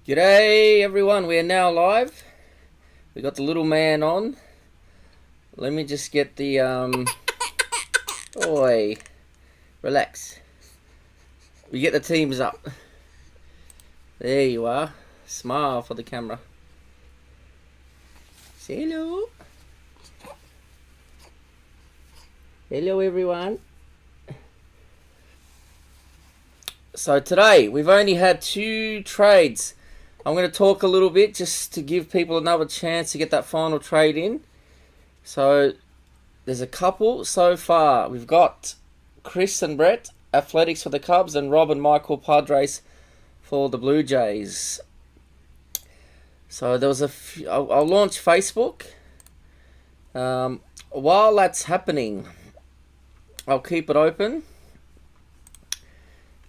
G'day everyone, we are now live. We got the little man on. Let me just get the Oi, relax. We get the teams up. There you are. Smile for the camera. Say hello. Hello everyone. So today we've only had 2 trades. I'm going to talk a little bit just to give people another chance to get that final trade in. So there's a couple so far. We've got Chris and Brett, Athletics for the Cubs, and Rob and Michael, Padres for the Blue Jays. So there was a few, I'll launch Facebook. While that's happening, I'll keep it open.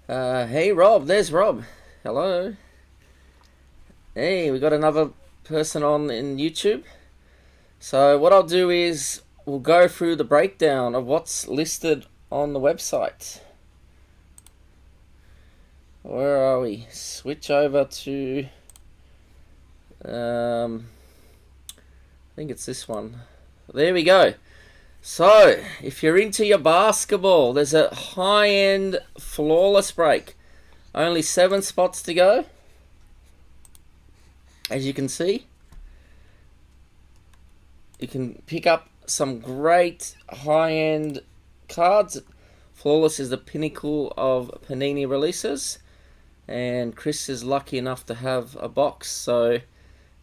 Hey Rob, there's Rob. Hello. Hey, we got another person on in YouTube. So what I'll do is we'll go through the breakdown of what's listed on the website. Where are we? Switch over to I think it's this one. There we go. So if you're into your basketball, there's a high-end flawless break. Only 7 spots to go. As you can see, you can pick up some great high-end cards. Flawless is the pinnacle of Panini releases, and Chris is lucky enough to have a box. So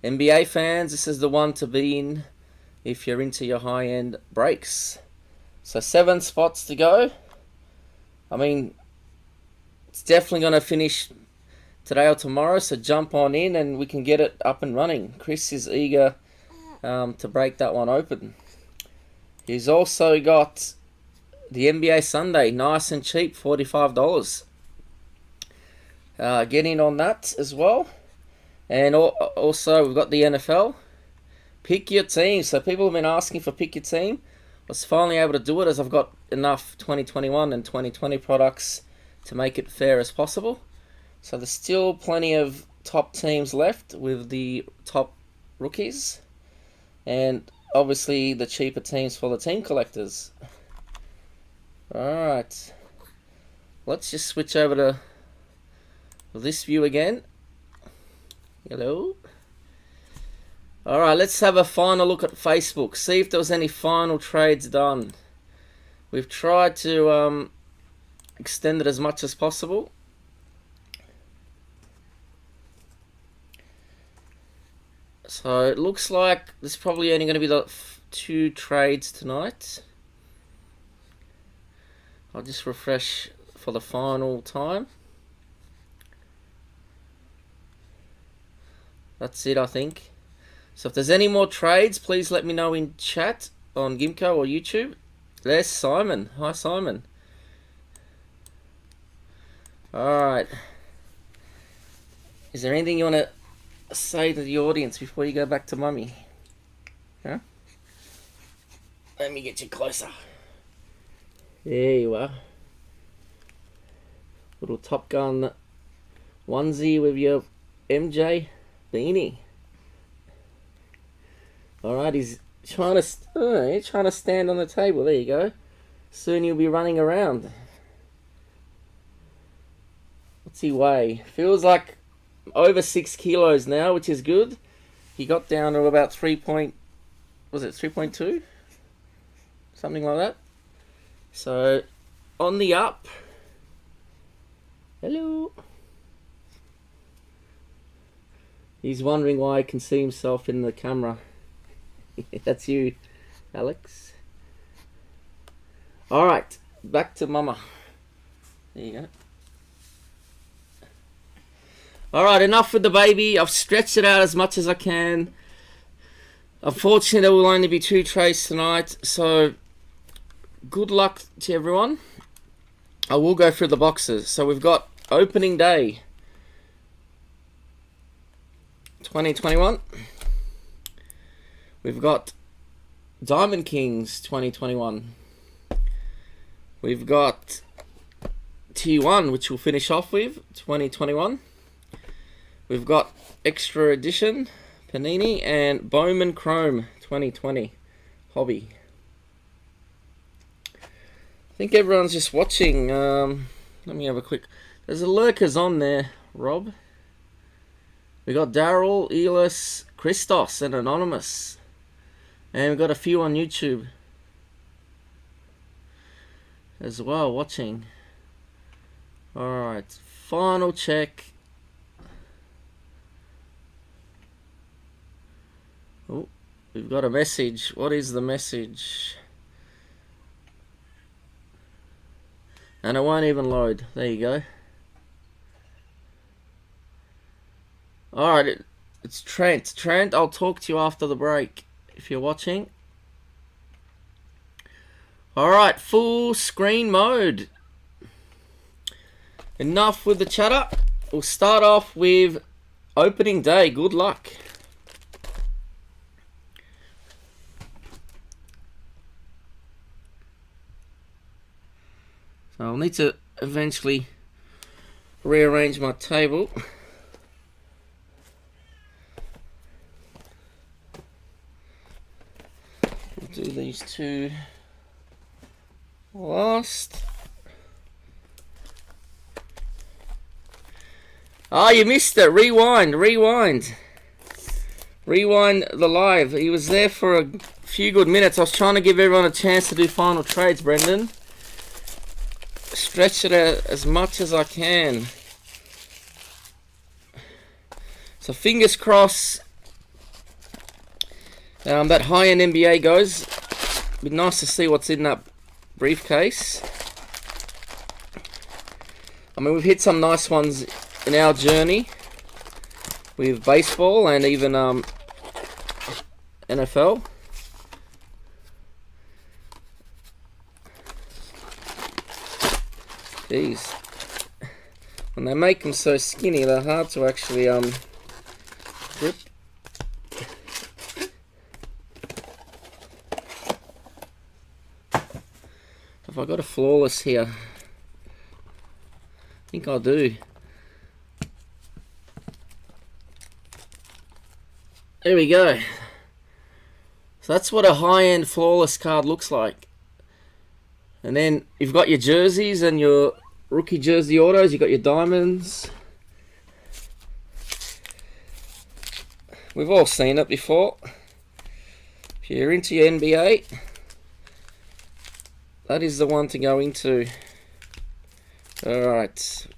NBA fans, this is the one to be in if you're into your high-end breaks. So 7 spots to go. I mean, it's definitely going to finish today or tomorrow, so jump on in and we can get it up and running. Chris is eager to break that one open. He's also got the NBA Sunday, nice and cheap, $45. Get in on that as well. And also we've got the NFL. Pick your team. So people have been asking for pick your team. I was finally able to do it as I've got enough 2021 and 2020 products to make it fair as possible. So there's still plenty of top teams left with the top rookies. And obviously the cheaper teams for the team collectors. Alright. Let's just switch over to this view again. Hello. Alright, let's have a final look at Facebook. See if there was any final trades done. We've tried to extend it as much as possible. So it looks like there's probably only going to be the 2 trades tonight. I'll just refresh for the final time. That's it, I think. So if there's any more trades, please let me know in chat on Gimko or YouTube. There's Simon. Hi, Simon. Alright. Is there anything you want to say to the audience before you go back to mummy? Huh? Let me get you closer. There you are. Little Top Gun onesie with your MJ beanie. Alright, he's trying to stand on the table. There you go. Soon he'll be running around. What's he weigh? Feels like over 6 kilos now, which is good. He got down to about 3.2? Something like that. So, on the up. Hello. He's wondering why he can see himself in the camera. That's you, Alex. Alright, back to mama. There you go. Alright, enough with the baby. I've stretched it out as much as I can. Unfortunately, there will only be 2 trades tonight, so good luck to everyone. I will go through the boxes. So we've got opening day 2021. We've got Diamond Kings 2021. We've got T1, which we'll finish off with, 2021. We've got Extra Edition, Panini, and Bowman Chrome 2020, Hobby. I think everyone's just watching. Let me have a quick... There's a lurkers on there, Rob. We got Daryl, Elis, Christos, and Anonymous. And we've got a few on YouTube as well watching. Alright, final check. Oh, we've got a message. What is the message? And it won't even load. There you go. Alright, it's Trent. Trent, I'll talk to you after the break if you're watching. Alright, full screen mode. Enough with the chatter. We'll start off with opening day. Good luck. So I'll need to eventually rearrange my table. We'll do these two last. Oh, you missed it. Rewind the live. He was there for a few good minutes. I was trying to give everyone a chance to do final trades, Brendan. Stretch it out as much as I can. So fingers crossed that high-end NBA goes. It'd be nice to see what's in that briefcase. I mean, we've hit some nice ones in our journey with baseball and even NFL. Jeez, when they make them so skinny, they're hard to actually grip. Have I got a flawless here? I think I do. There we go. So that's what a high-end flawless card looks like. And then you've got your jerseys and your rookie jersey autos. You've got your diamonds. We've all seen it before. If you're into your NBA, that is the one to go into. Alright.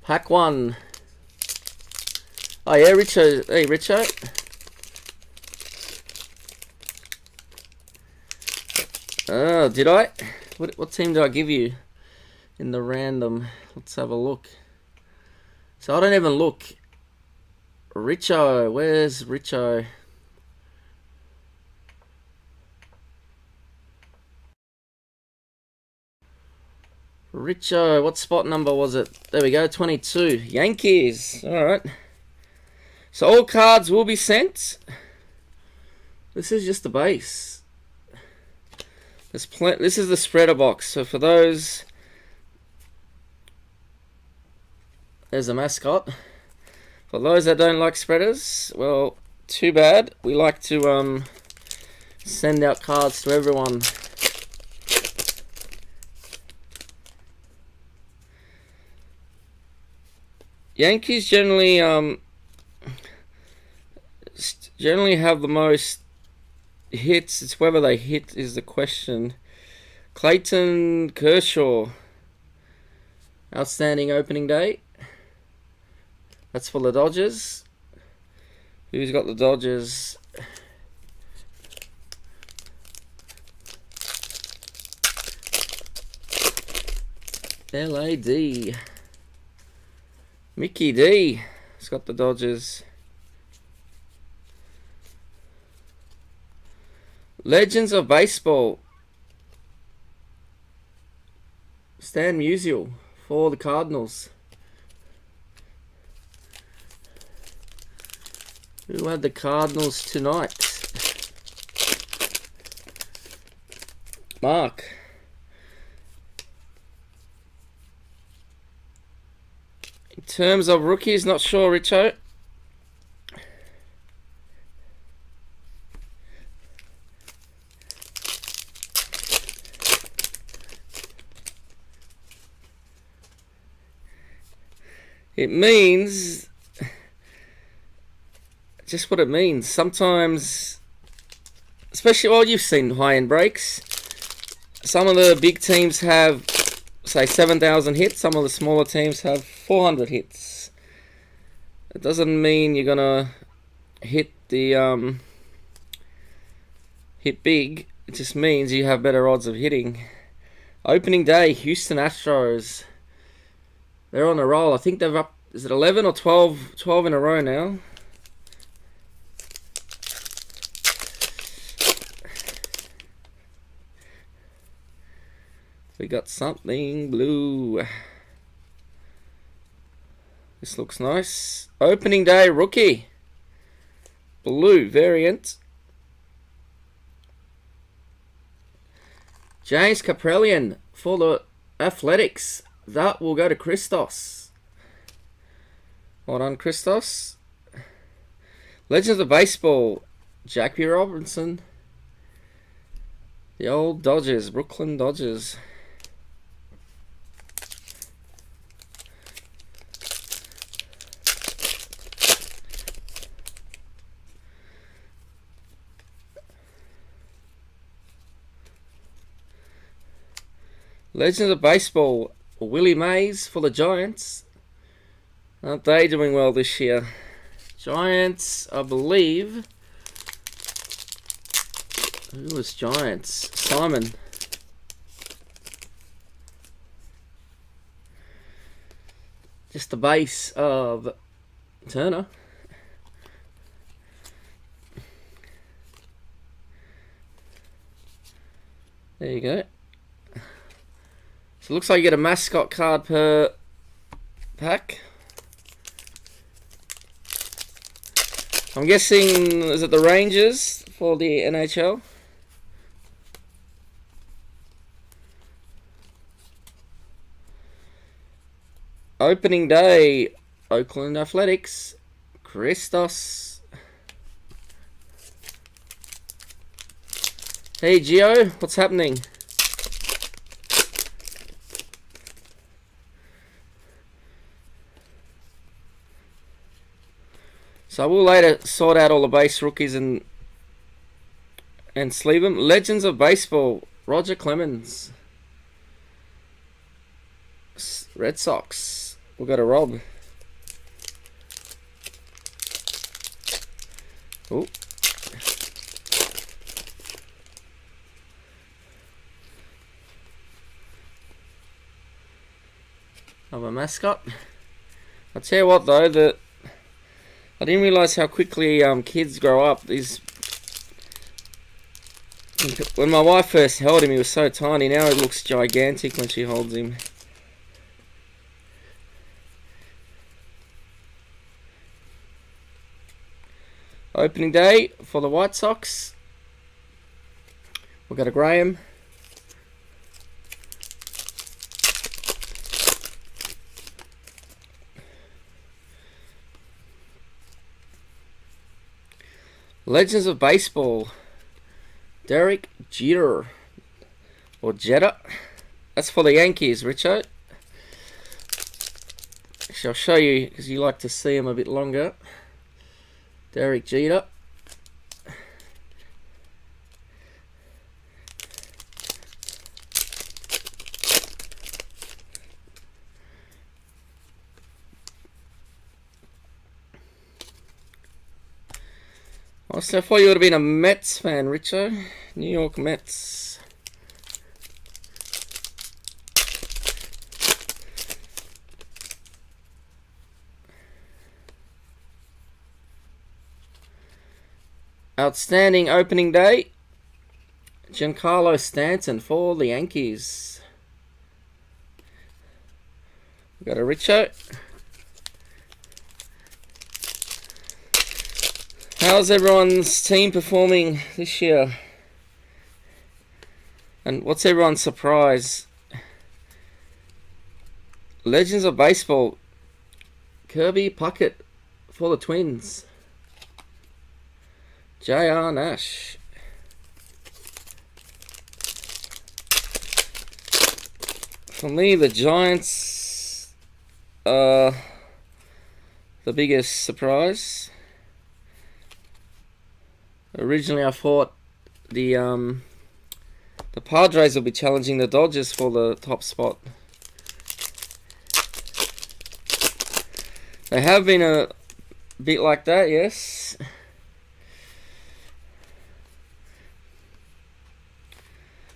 Pack 1. Oh yeah, Richo. Hey, Richo. Oh, did I? What team do I give you in the random? Let's have a look. So I don't even look. Richo, where's Richo? Richo, what spot number was it? There we go, 22. Yankees. Alright. So all cards will be sent. This is just the base. This is the spreader box. So for those, there's a mascot. For those that don't like spreaders, well, too bad. We like to send out cards to everyone. Yankees generally have the most hits. It's whether they hit is the question. Clayton Kershaw, outstanding opening day. That's for the Dodgers. Who's got the Dodgers? LAD. Mickey D has got the Dodgers. Legends of Baseball. Stan Musial for the Cardinals. Who had the Cardinals tonight? Mark. In terms of rookies, not sure, Richo. It means just what it means. Sometimes, especially, well, you've seen high-end breaks. Some of the big teams have, say, 7,000 hits. Some of the smaller teams have 400 hits. It doesn't mean you're gonna hit the hit big. It just means you have better odds of hitting. Opening day, Houston Astros. They're on a roll. I think they're up, is it 11 or 12 in a row now? We got something blue. This looks nice. Opening day rookie. Blue variant. James Kaprelian for the Athletics. That will go to Christos. Well done, Christos. Legends of Baseball. Jackie Robinson. The old Dodgers. Brooklyn Dodgers. Legends of Baseball. Willie Mays for the Giants. Aren't they doing well this year? Giants, I believe. Who was Giants? Simon. Just the base of Turner. There you go. So it looks like you get a mascot card per pack. I'm guessing, is it the Rangers for the NHL? Opening day, Oakland Athletics, Christos. Hey Gio, what's happening? So we'll later sort out all the base rookies and sleeve them. Legends of Baseball, Roger Clemens. Red Sox. We'll go to Rob. Oh. Of a mascot. I'll tell you what though, I didn't realise how quickly kids grow up. When my wife first held him, he was so tiny. Now he looks gigantic when she holds him. Opening day for the White Sox. We'll go to Graham. Legends of Baseball. Derek Jeter. Or Jeter. That's for the Yankees, Richard. Actually, I'll show you because you like to see him a bit longer. Derek Jeter. So I thought you would have been a Mets fan, Richo. New York Mets. Outstanding opening day. Giancarlo Stanton for the Yankees. We got a Richo. How's everyone's team performing this year? And what's everyone's surprise? Legends of Baseball. Kirby Puckett for the Twins. J.R. Nash. For me, the Giants are the biggest surprise. Originally, I thought the Padres will be challenging the Dodgers for the top spot. They have been a bit like that, yes.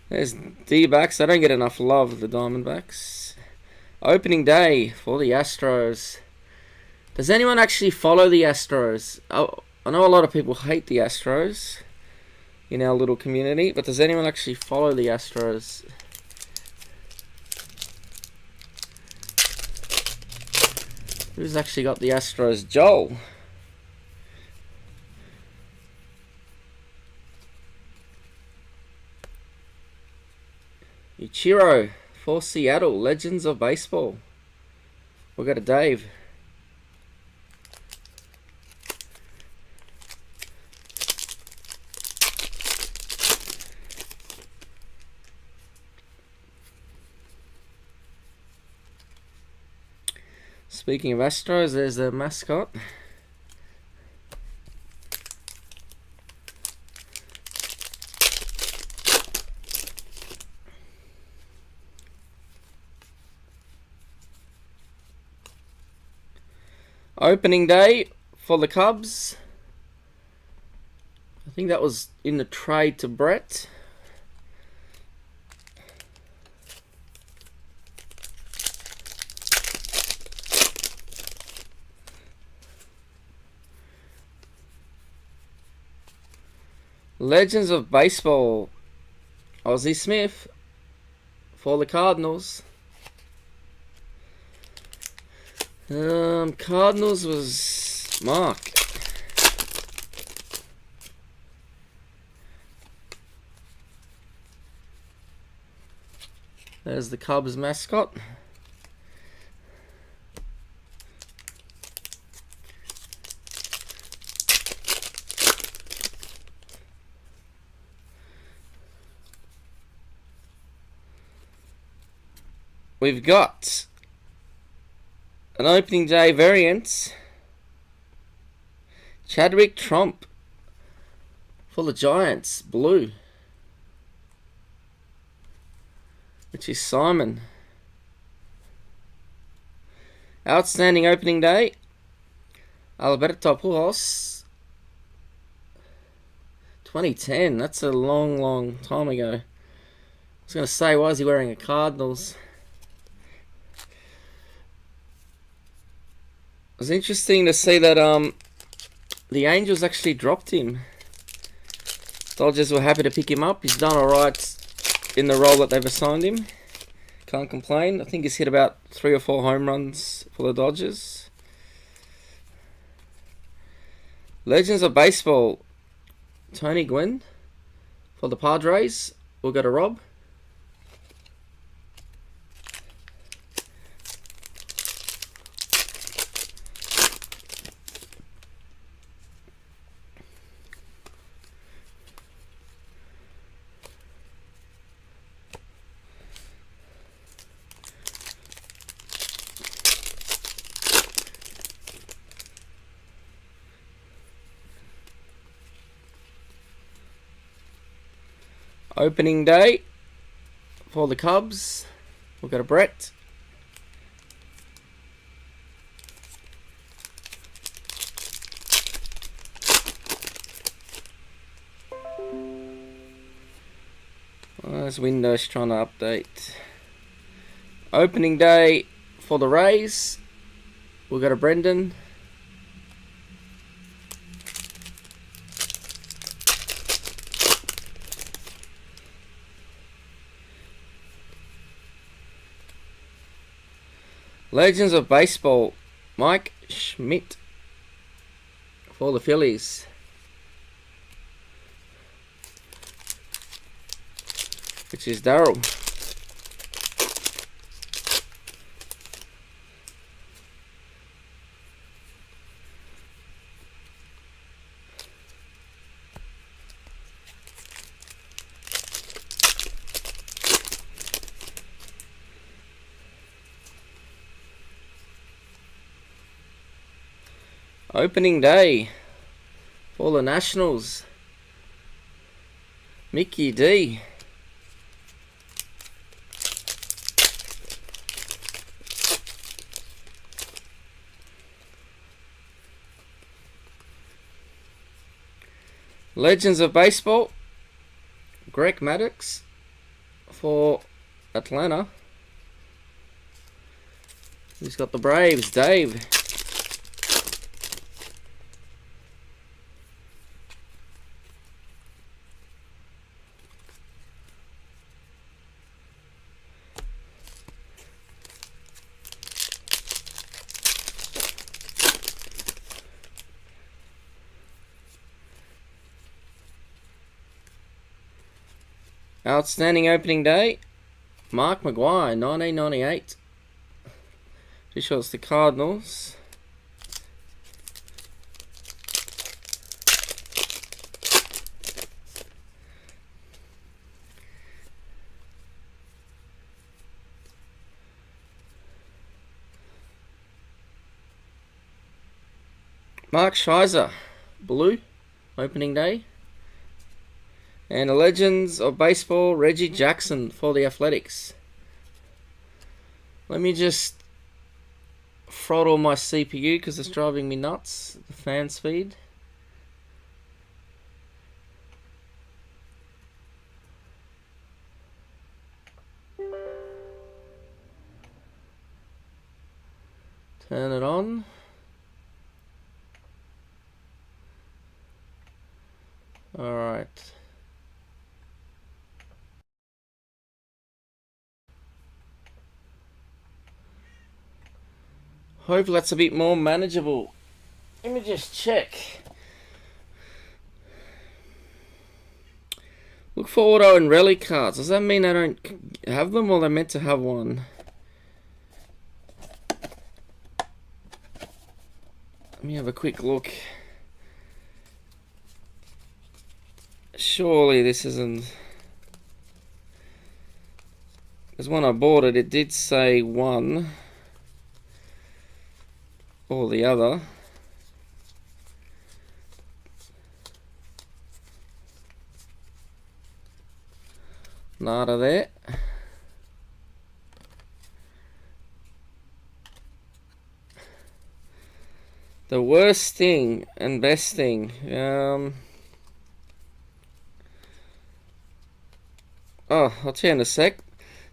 There's D-backs. They don't get enough love, the Diamondbacks. Opening day for the Astros. Does anyone actually follow the Astros? I know a lot of people hate the Astros in our little community, but does anyone actually follow the Astros? Who's actually got the Astros? Joel. Ichiro for Seattle. Legends of Baseball. We'll go to Dave. Speaking of Astros, there's the mascot. Opening day for the Cubs. I think that was in the trade to Brett. Legends of Baseball. Ozzie Smith for the Cardinals. Cardinals was Mark. There's the Cubs mascot. We've got an opening day variant. Chadwick Trump for the Giants, blue. Which is Simon. Outstanding opening day. Alberto Pujols. 2010. That's a long, long time ago. I was going to say, why is he wearing a Cardinals? It was interesting to see that the Angels actually dropped him. Dodgers were happy to pick him up. He's done alright in the role that they've assigned him. Can't complain. I think he's hit about 3 or 4 home runs for the Dodgers. Legends of Baseball. Tony Gwynn for the Padres. We'll go to Rob. Opening day for the Cubs. We'll go to Brett. There's Windows trying to update. Opening day for the Rays. We'll go to Brendan. Legends of Baseball, Mike Schmidt for the Phillies. Which is Darryl. Opening day for the Nationals. Mickey D. Legends of Baseball. Greg Maddux for Atlanta. Who's got the Braves? Dave. Outstanding opening day. Mark McGuire, 1998. Pretty sure it's the Cardinals. Mark Scheiser, blue, opening day. And the Legends of Baseball, Reggie Jackson for the Athletics. Let me just throttle my CPU because it's driving me nuts, the fan speed. Turn it on. All right. Hopefully that's a bit more manageable. Let me just check. Look for auto and rally cards. Does that mean I don't have them or they're meant to have one? Let me have a quick look. Surely this isn't... Because when I bought it, it did say one or the other. Nada there. The worst thing and best thing. Oh, I'll tell you in a sec.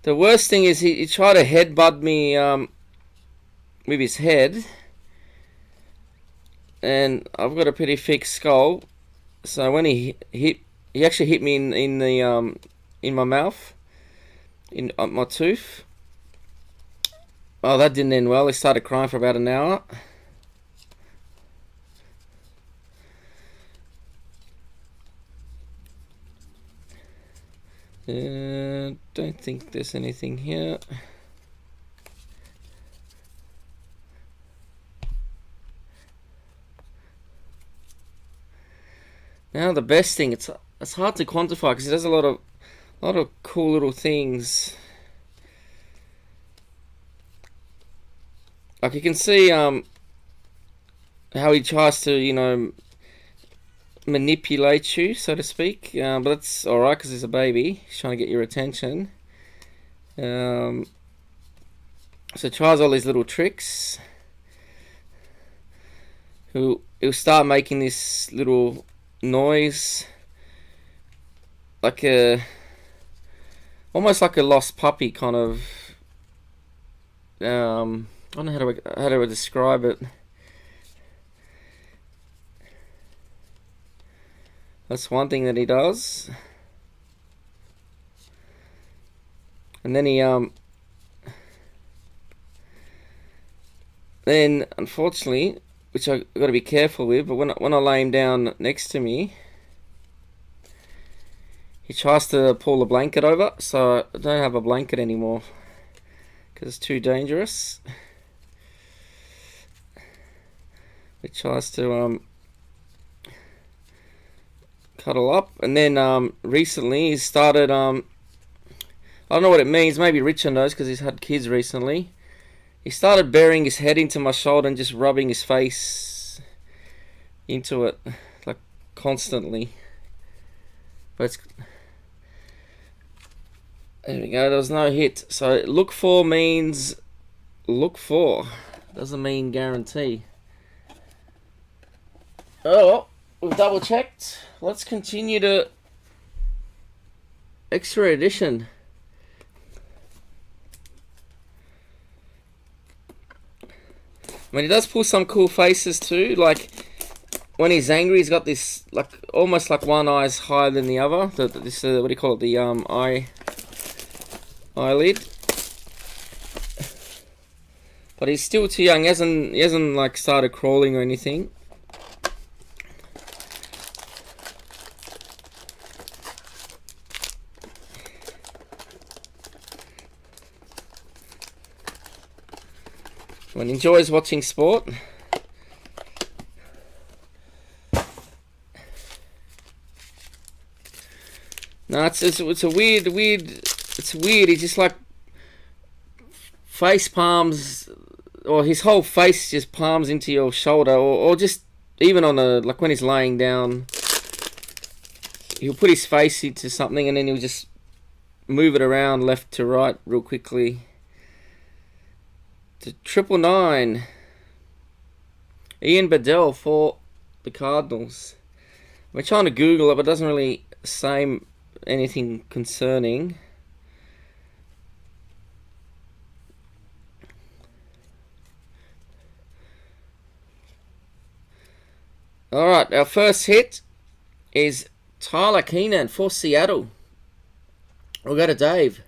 The worst thing is he tried to headbutt me with his head. And I've got a pretty thick skull. So when he actually hit me in my mouth, in my tooth. Oh, that didn't end well. He started crying for about an hour. Don't think there's anything here. Now the best thing, it's hard to quantify because he does a lot of cool little things. Like you can see how he tries to, manipulate you, so to speak. But that's alright because he's a baby. He's trying to get your attention. So he tries all these little tricks. He'll start making this little noise, like almost like a lost puppy kind of. I don't know how to describe it. That's one thing that he does. And then he then unfortunately, which I got to be careful with, but when I lay him down next to me, he tries to pull the blanket over, so I don't have a blanket anymore because it's too dangerous. He tries to cuddle up, and then recently he started I don't know what it means, maybe Richard knows because he's had kids recently. He started burying his head into my shoulder and just rubbing his face into it like constantly. But it's, there we go. There was no hit. So look for means look for. Doesn't mean guarantee. Oh, we've double checked. Let's continue to extra edition. I mean, he does pull some cool faces too. Like when he's angry, he's got this like almost like one eye's higher than the other. This what do you call it? The eyelid. But he's still too young. He hasn't like started crawling or anything. When he enjoys watching sport. No, it's a weird. It's weird. He's just like face palms, or his whole face just palms into your shoulder, or just even on a like when he's laying down, he'll put his face into something and then he'll just move it around left to right real quickly. To 999, Ian Bedell for the Cardinals. We're trying to Google it, but it doesn't really say anything concerning. Alright, our first hit is Tyler Keenan for Seattle. We'll go to Dave.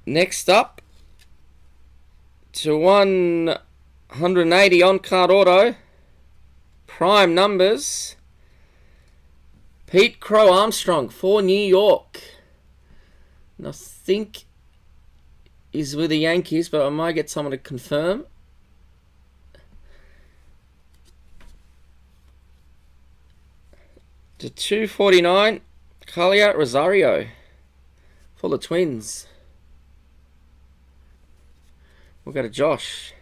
Next up, to 180 on-card auto, prime numbers, Pete Crow Armstrong for New York. And I think he's with the Yankees, but I might get someone to confirm. To 249, Calia Rosario for the Twins. We'll go to Josh.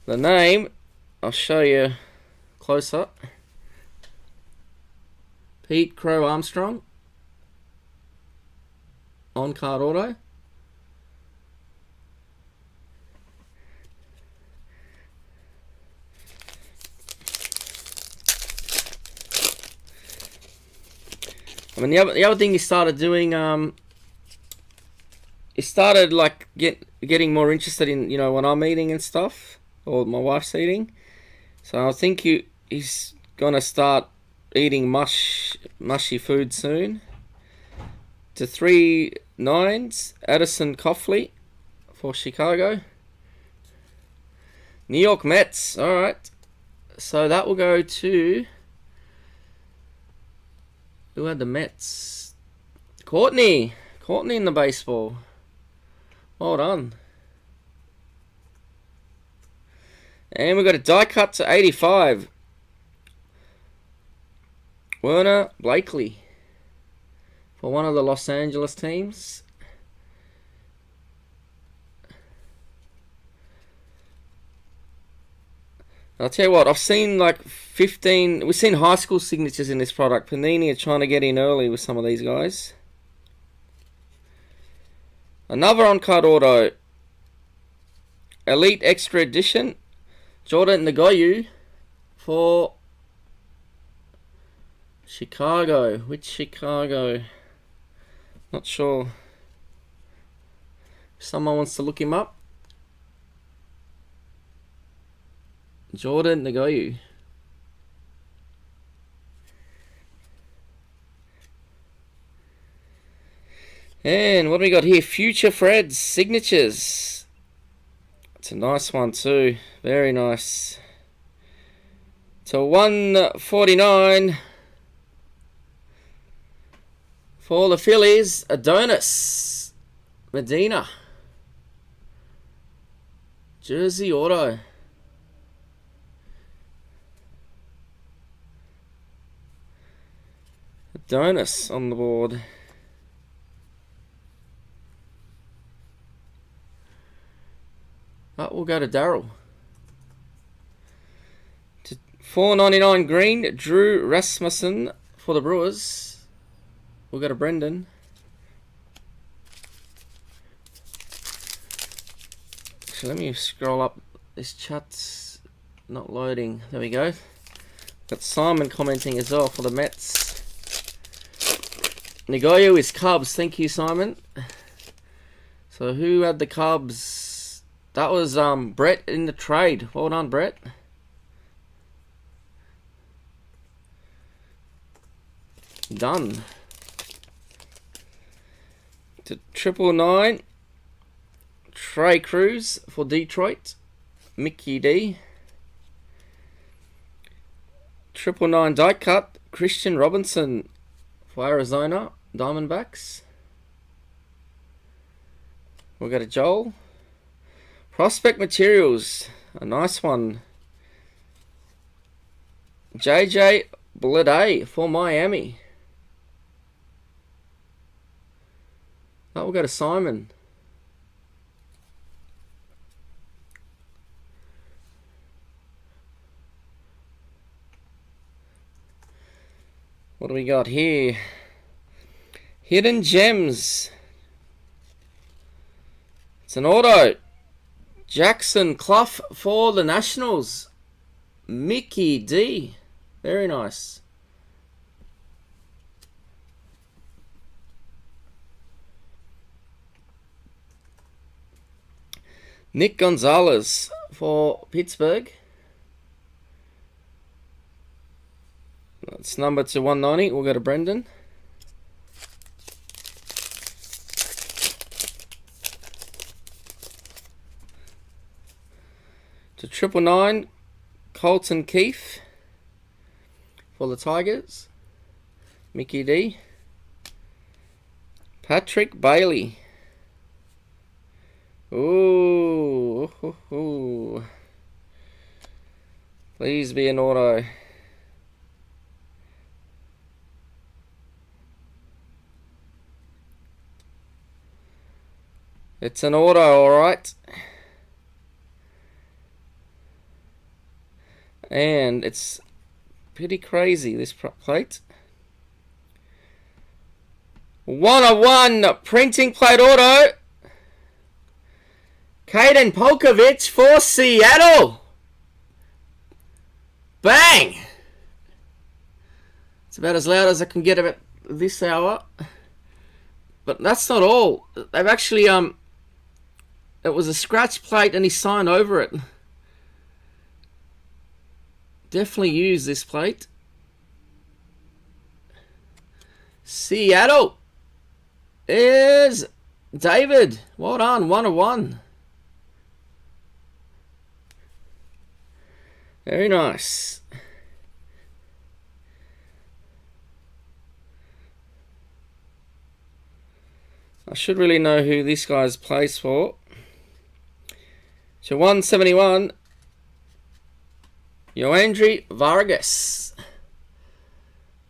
The name, I'll show you close up. Pete Crow Armstrong. On card auto. I mean, the other thing he started doing, he started like getting more interested in, you know, when I'm eating and stuff, or my wife's eating. So I think he's gonna start eating mushy food soon. To 3/9, Addison Coughley for Chicago. New York Mets. All right. So that will go to. Who had the Mets? Courtney in the baseball. Well done. And we've got a die cut to 85. Werner Blakely for one of the Los Angeles teams. I'll tell you what, I've seen like 15... We've seen high school signatures in this product. Panini are trying to get in early with some of these guys. Another on-card auto. Elite Extra Edition. Jordan Nagoyu for Chicago. Which Chicago? Not sure. If someone wants to look him up. Jordan Nagoyu. And what do we got here? Future Fred's signatures. It's a nice one too. Very nice. To 149 for the Phillies, Adonis Medina. Jersey auto. Adonis on the board. We'll go to Daryl. To $4.99 green, Drew Rasmussen for the Brewers. We'll go to Brendan. So let me scroll up. This chat's not loading. There we go. Got Simon commenting as well for the Mets. Nagoya is Cubs. Thank you, Simon. So who had the Cubs? That was Brett in the trade. Well done, Brett. Done. To 999. Trey Cruz for Detroit. Mickey D. 999 die cut. Christian Robinson for Arizona Diamondbacks. We'll go to Joel. Prospect Materials. A nice one. JJ Bleday for Miami. That will go to Simon. What do we got here? Hidden Gems. It's an auto. Jackson Clough for the Nationals. Mickey D. Very nice. Nick Gonzalez for Pittsburgh. That's number to 190. We'll go to Brendan. To 999, Colton Keefe for the Tigers. Mickey D. Patrick Bailey. Ooh. Please be an auto. It's an auto, alright. And it's pretty crazy, this plate. 101 printing plate auto. Caden Polkovich for Seattle. Bang! It's about as loud as I can get at this hour. But that's not all. They've actually, it was a scratch plate and he signed over it. Definitely use this plate. Seattle is David. Well done, 101. Very nice. I should really know who this guy's plays for. So 171. Yoandri Vargas.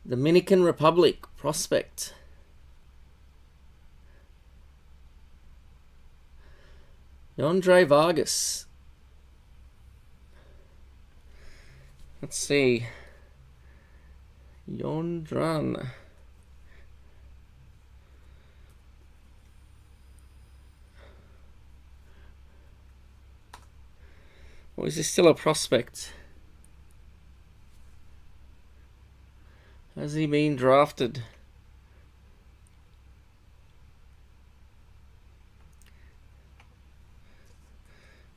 Dominican Republic prospect. Yondre Vargas. Let's see. Yondran. Or is he still a prospect? Has he been drafted?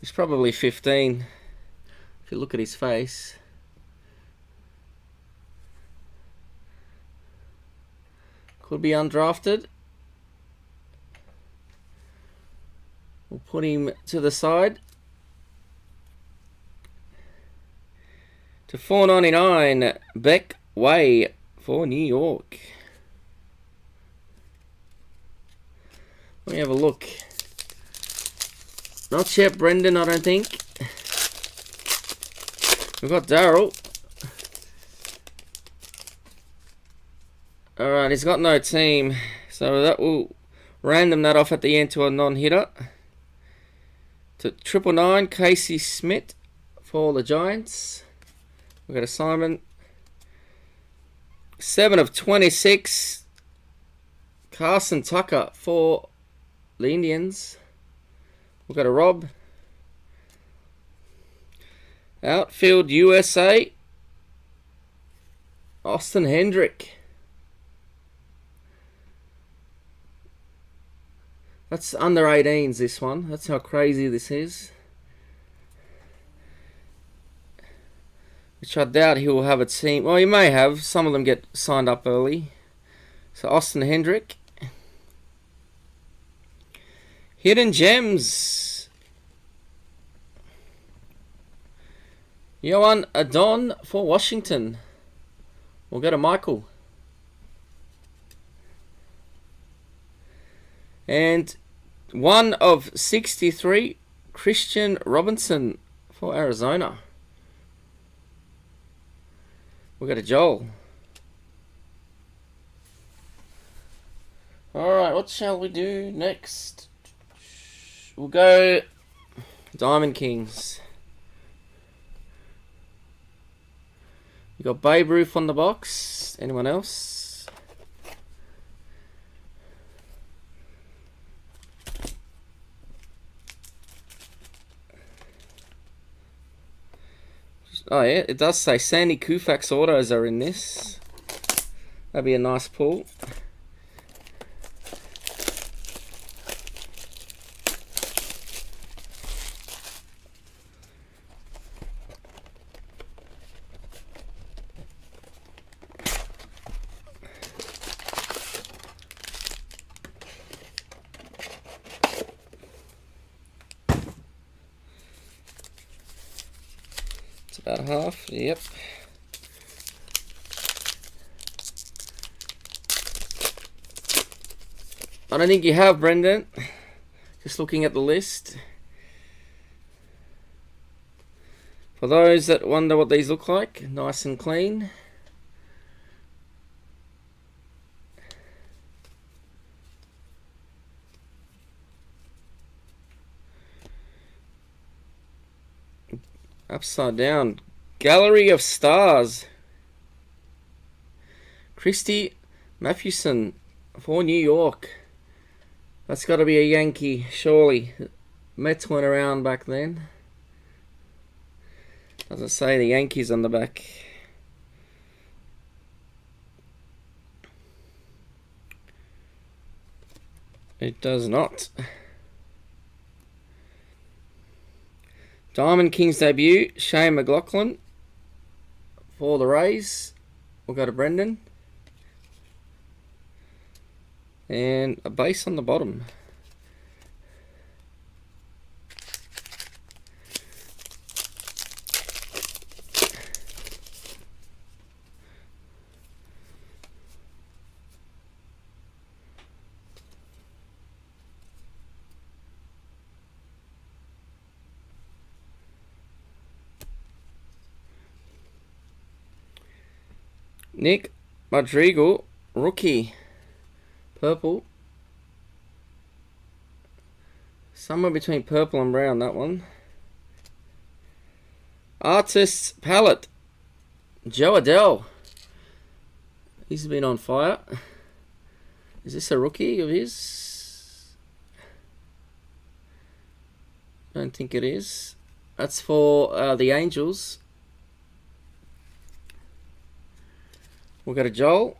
He's probably 15. If you look at his face. Could be undrafted. We'll put him to the side. To 499, Beck Way for New York. Let me have a look. Not yet, Brendan, I don't think. We've got Daryl. Alright, he's got no team. So that will random that off at the end to a non-hitter. To 999, Casey Smith for the Giants. We've got a Simon. 7 of 26. Carson Tucker for the Indians. We've got a Rob. Outfield USA. Austin Hendrick. That's under 18s, this one. That's how crazy this is. Which I doubt he will have a team. Well, he may have. Some of them get signed up early. So Austin Hendrick. Hidden Gems. Yohan Adon for Washington. We'll go to Michael. And 1 of 63, Christian Robinson for Arizona. We've got a Joel. Alright, what shall we do next? We'll go Diamond Kings. You got Babe Ruth on the box. Anyone else? Oh yeah, it does say Sandy Koufax autos are in this. That'd be a nice pull. About half, yep. I don't think you have, Brendan. Just looking at the list. For those that wonder what these look like, nice and clean. Upside down. Gallery of Stars. Christy Mathewson for New York. That's got to be a Yankee, surely. Mets went around back then. Doesn't say the Yankees on the back. It does not. Diamond Kings debut, Shane McLaughlin for the Rays. We'll go to Brendan. And a base on the bottom. Nick Madrigal, rookie, purple. Somewhere between purple and brown, that one. Artist's palette, Joe Adele. He's been on fire. Is this a rookie of his? Don't think it is. That's for the Angels. We've got a Joel.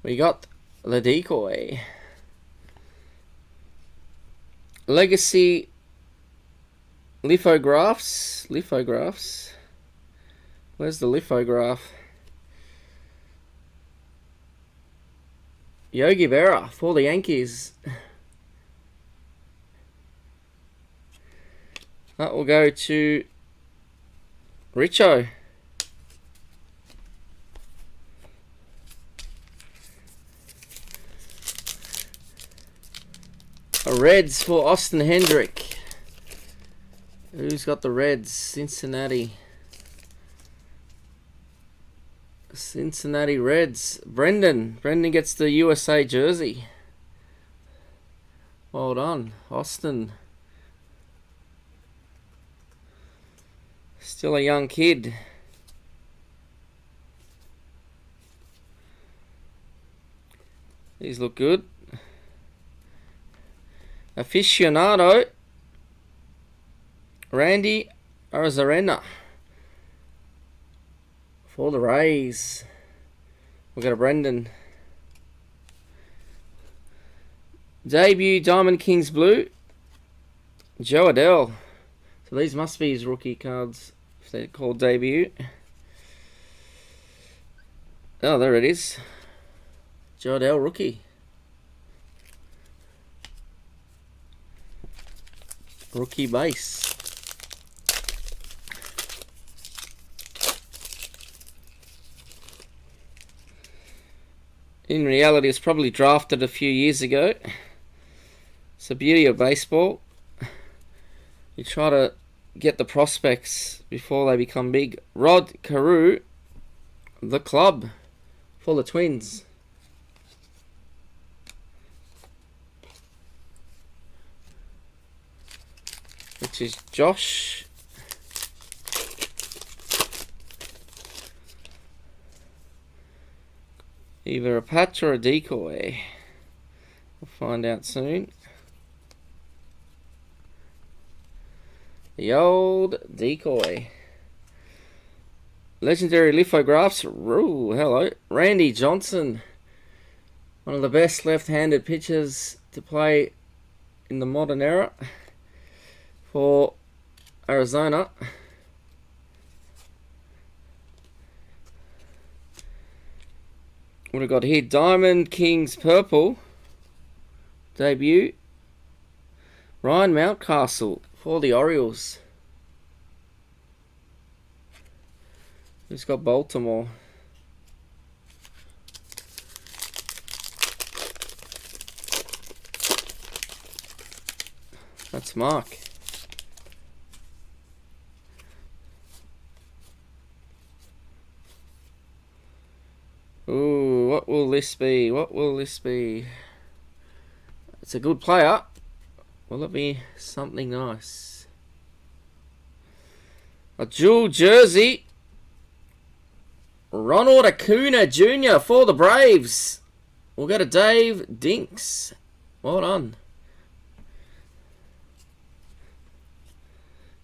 We got the decoy. Legacy lithographs. Where's the lithograph? Yogi Berra for the Yankees. That will go to Richo. A Reds for Austin Hendrick. Who's got the Reds? Cincinnati. Cincinnati Reds. Brendan. Brendan gets the USA jersey. Well done, Austin. Still a young kid. These look good. Aficionado. Randy Arozarena for the Rays. We've got a Brendan. Debut Diamond Kings Blue. Joe Adele. So these must be his rookie cards if they're called debut. Oh, there it is. Joe Adele rookie. Rookie base. In reality, it's probably drafted a few years ago. It's the beauty of baseball. You try to get the prospects before they become big. Rod Carew, the club for the Twins. Which is Josh. Either a patch or a decoy. We'll find out soon. The old decoy. Legendary lithographs. Ooh, hello. Randy Johnson. One of the best left-handed pitchers to play in the modern era. For Arizona. What have got here? Diamond Kings Purple. Debut. Ryan Mountcastle for the Orioles. Who's got Baltimore? That's Mark. Ooh, what will this be? What will this be? It's a good player. Will it be something nice? A dual jersey. Ronald Acuna Jr. for the Braves. We'll go to Dave Dinks. Well done.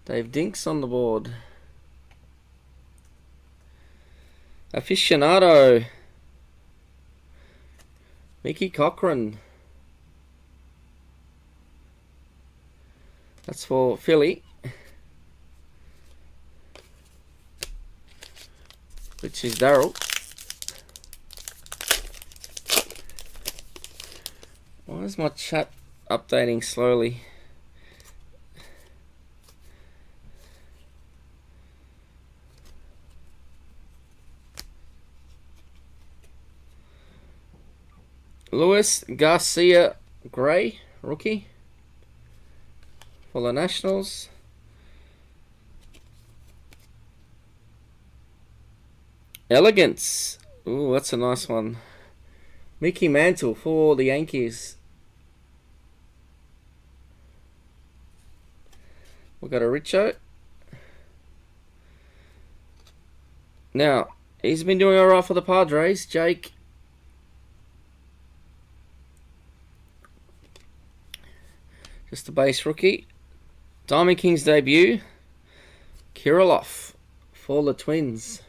Dave Dinks on the board. Aficionado. Mickey Cochran. That's for Philly. Which is Daryl. Why is my chat updating slowly? Luis Garcia Gray, rookie for the Nationals. Elegance. Ooh, that's a nice one. Mickey Mantle for the Yankees. We've got a Richo. Now, he's been doing alright for the Padres. Jake. Just a base rookie. Diamond Kings debut. Kirilloff for the Twins.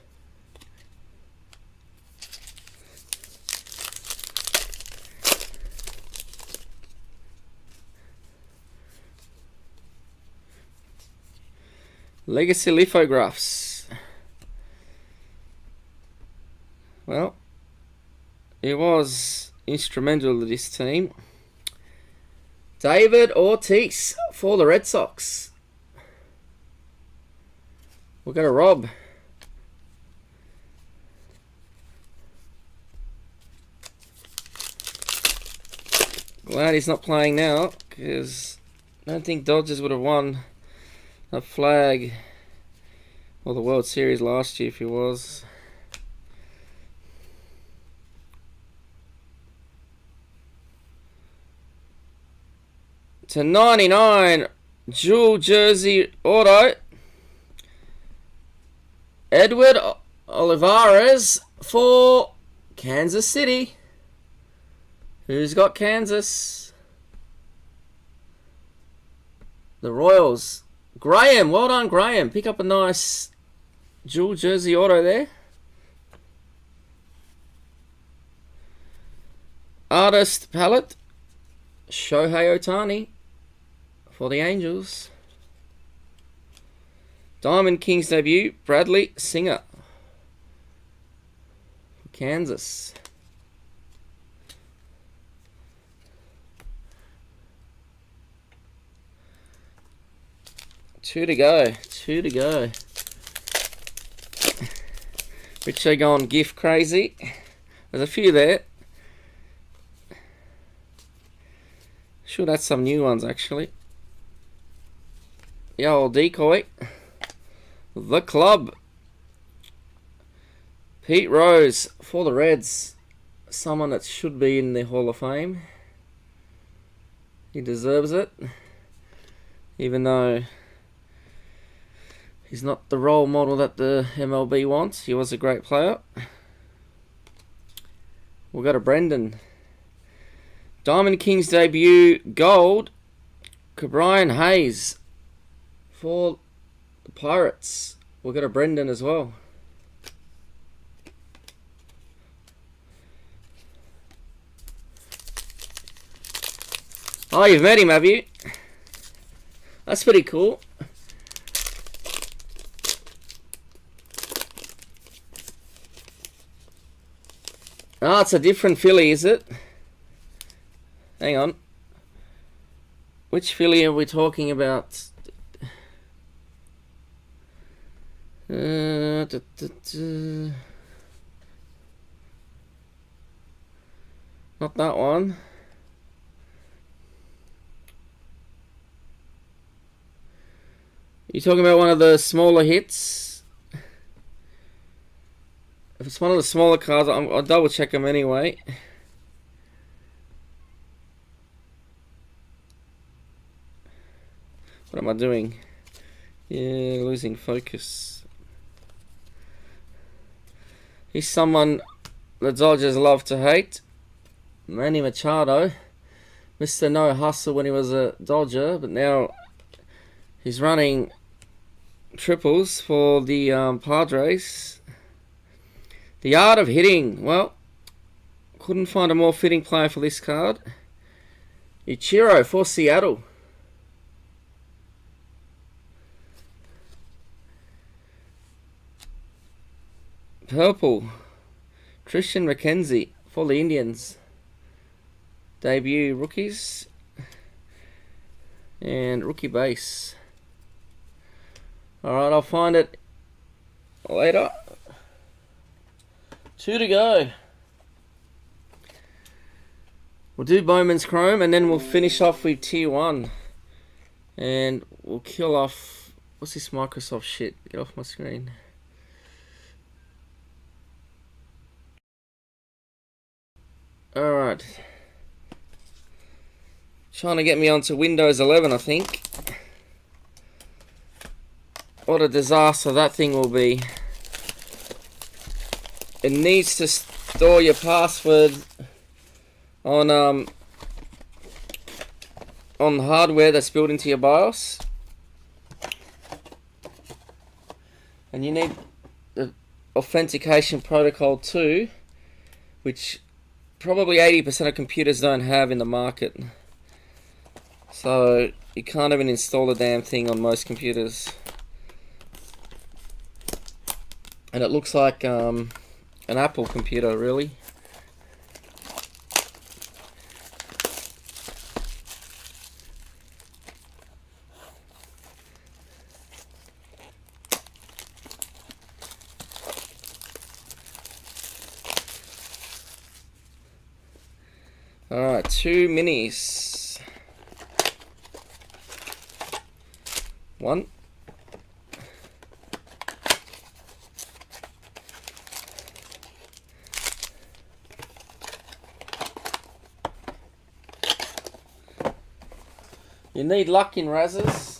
Legacy lithographs. Well, it was instrumental to this team. David Ortiz for the Red Sox. We'll go to Rob. Glad he's not playing now, because I don't think Dodgers would have won a flag or the World Series last year if he was. To 99, dual jersey auto, Edward Olivares for Kansas City. Who's got Kansas? The Royals. Graham, well done, Graham. Pick up a nice dual jersey auto there. Artist palette, Shohei Ohtani for the Angels. Diamond Kings debut, Bradley Singer for Kansas. Two to go. Richo going gift crazy. There's a few there. Should add some new ones actually. The old decoy. The club. Pete Rose for the Reds. Someone that should be in the Hall of Fame. He deserves it. Even though he's not the role model that the MLB wants. He was a great player. We'll go to Brendan. Diamond Kings debut, gold, Cabrian Hayes for the Pirates. We'll go to Brendan as well. Oh, you've met him, have you? That's pretty cool. Oh, it's a different Philly, is it? Hang on. Which Philly are we talking about? Not that one. You talking about one of the smaller hits? If it's one of the smaller cards, I'll double check them anyway. What am I doing? Yeah, losing focus. He's someone the Dodgers love to hate. Manny Machado. Mr. No Hustle when he was a Dodger, but now he's running triples for the Padres. The art of hitting. Well, couldn't find a more fitting player for this card. Ichiro for Seattle. Purple. Christian McKenzie for the Indians. Debut rookies. And rookie base. Alright, I'll find it later. 2 to go. We'll do Bowman's Chrome and then we'll finish off with Tier 1. And we'll kill off... What's this Microsoft shit? Get off my screen. Alright. Trying to get me onto Windows 11, I think. What a disaster that thing will be. It needs to store your password on hardware that's built into your BIOS. And you need the authentication protocol too, which probably 80% of computers don't have in the market. So you can't even install the damn thing on most computers. And it looks like an Apple computer, really. Alright, 2 minis. 1. You need luck in Razzes.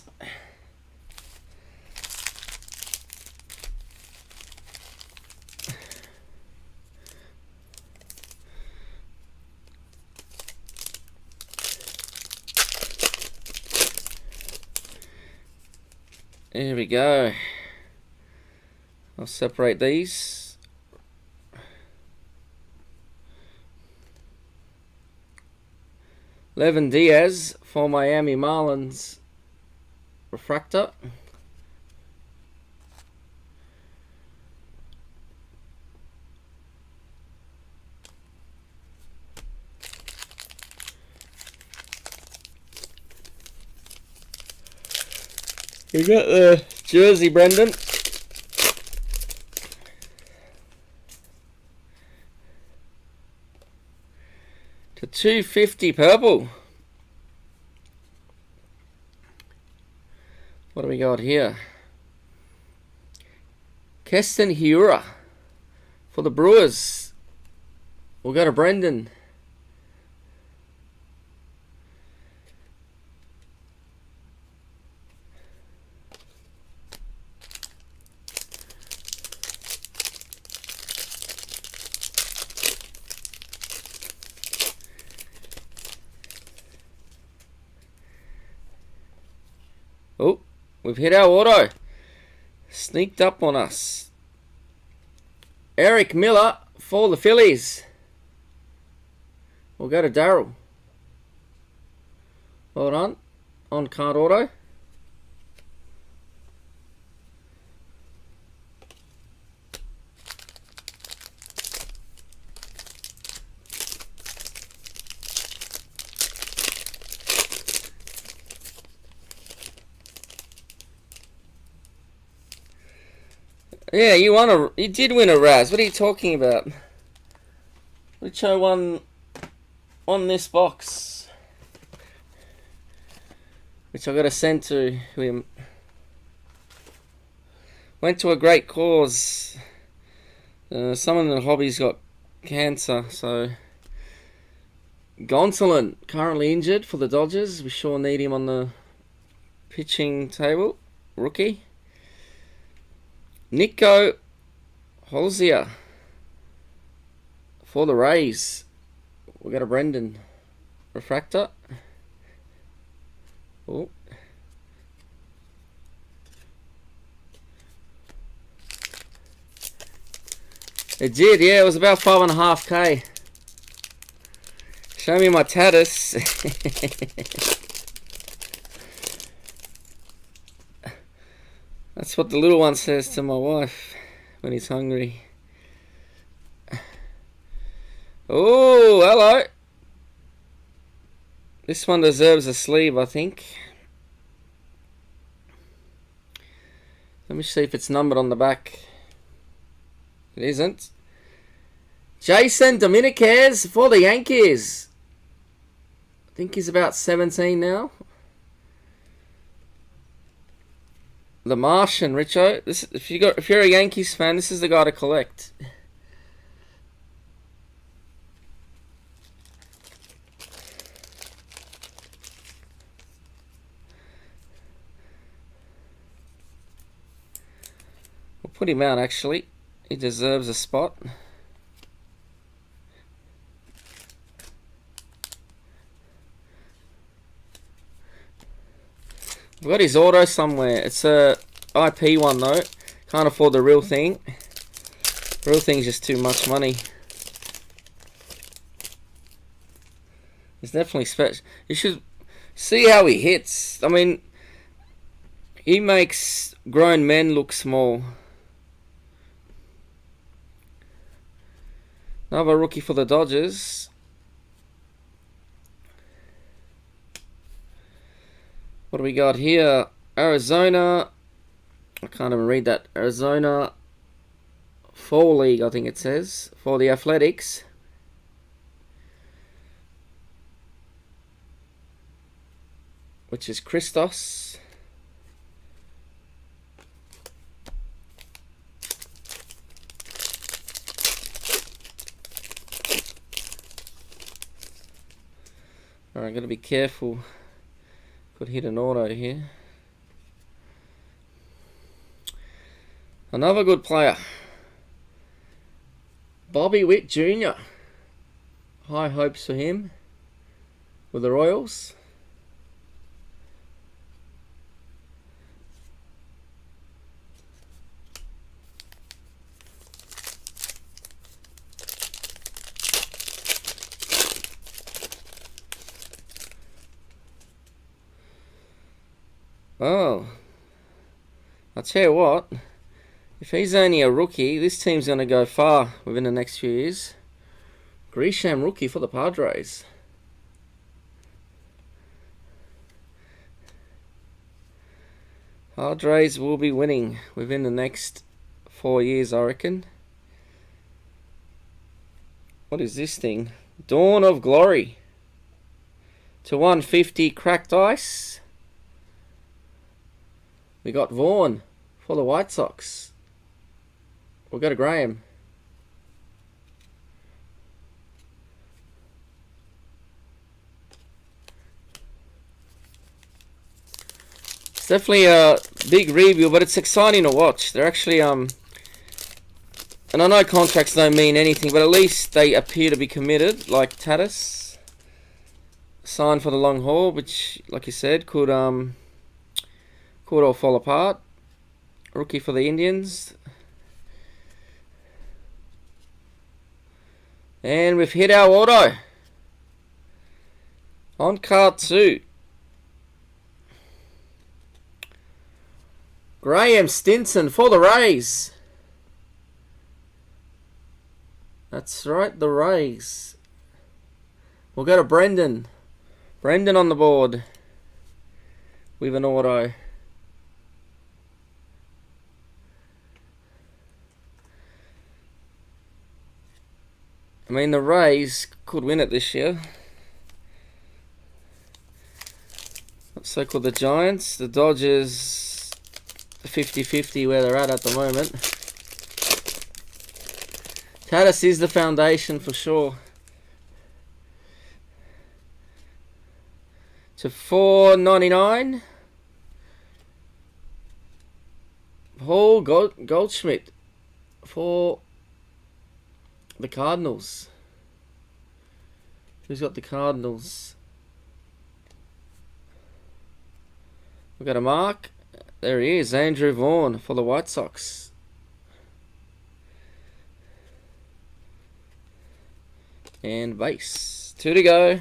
There we go. I'll separate these. Levin Diaz for Miami Marlins refractor. You got the jersey, Brendan. To 250 purple. What do we got here? Keston Hiura for the Brewers. We'll go to Brendan. Oh, we've hit our auto. Sneaked up on us. Eric Miller for the Phillies. We'll go to Daryl. Hold on. On card auto. Yeah, you did win a Raz. What are you talking about? Richo won on this box, which I got to send to him. Went to a great cause. Someone in the hobby's got cancer, so Gonsolin currently injured for the Dodgers. We sure need him on the pitching table. Rookie. Nico Holzia for the Rays. We got a Brendan refractor. Oh. It did, yeah. It was about 5.5K. Show me my tatus. That's what the little one says to my wife when he's hungry. Oh, hello. This one deserves a sleeve, I think. Let me see if it's numbered on the back. It isn't. Jason Dominguez for the Yankees. I think he's about 17 now. The Martian, Richo. This, if you're a Yankees fan, this is the guy to collect. We'll put him out, actually. He deserves a spot. I've got his auto somewhere. It's a IP one though. Can't afford the real thing. Real thing's just too much money. It's definitely special. You should see how he hits. I mean, he makes grown men look small. Another rookie for the Dodgers. What do we got here? Arizona. I can't even read that. Arizona Fall League, I think it says. For the Athletics. which is Christos. Alright, gotta be careful. Could hit an auto here. Another good player. Bobby Witt Jr. High hopes for him with the Royals. Oh, I'll tell you what, if he's only a rookie, this team's going to go far within the next few years. Grisham rookie for the Padres. Padres will be winning within the next 4 years, I reckon. What is this thing? Dawn of Glory. To 150 cracked ice. We got Vaughn for the White Sox. We'll go to Graham. It's definitely a big review, but it's exciting to watch. They're actually, and I know contracts don't mean anything, but at least they appear to be committed, like Tatis. Signed for the long haul, which, like you said, could all fall apart. Rookie for the Indians. And we've hit our auto. On card 2. Graham Stinson for the Rays. That's right, the Rays. We'll go to Brendan. Brendan on the board with an auto. I mean, the Rays could win it this year. So could the Giants. The Dodgers, 50-50 where they're at the moment. Tatis is the foundation for sure. To $4.99. Paul Goldschmidt for the Cardinals. Who's got the Cardinals? We've got a mark. There he is, Andrew Vaughn for the White Sox. And base. 2 to go.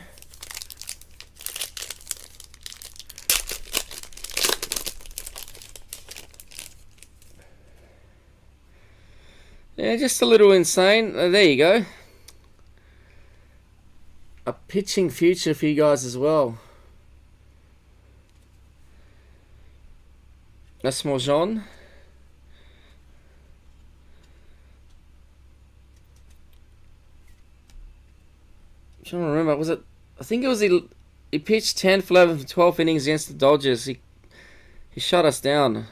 Yeah, just a little insane. There you go. A pitching future for you guys as well. That's more Jean. I'm trying to remember. Was it? I think it was he pitched 10 for 11 for 12 innings against the Dodgers. He shut us down.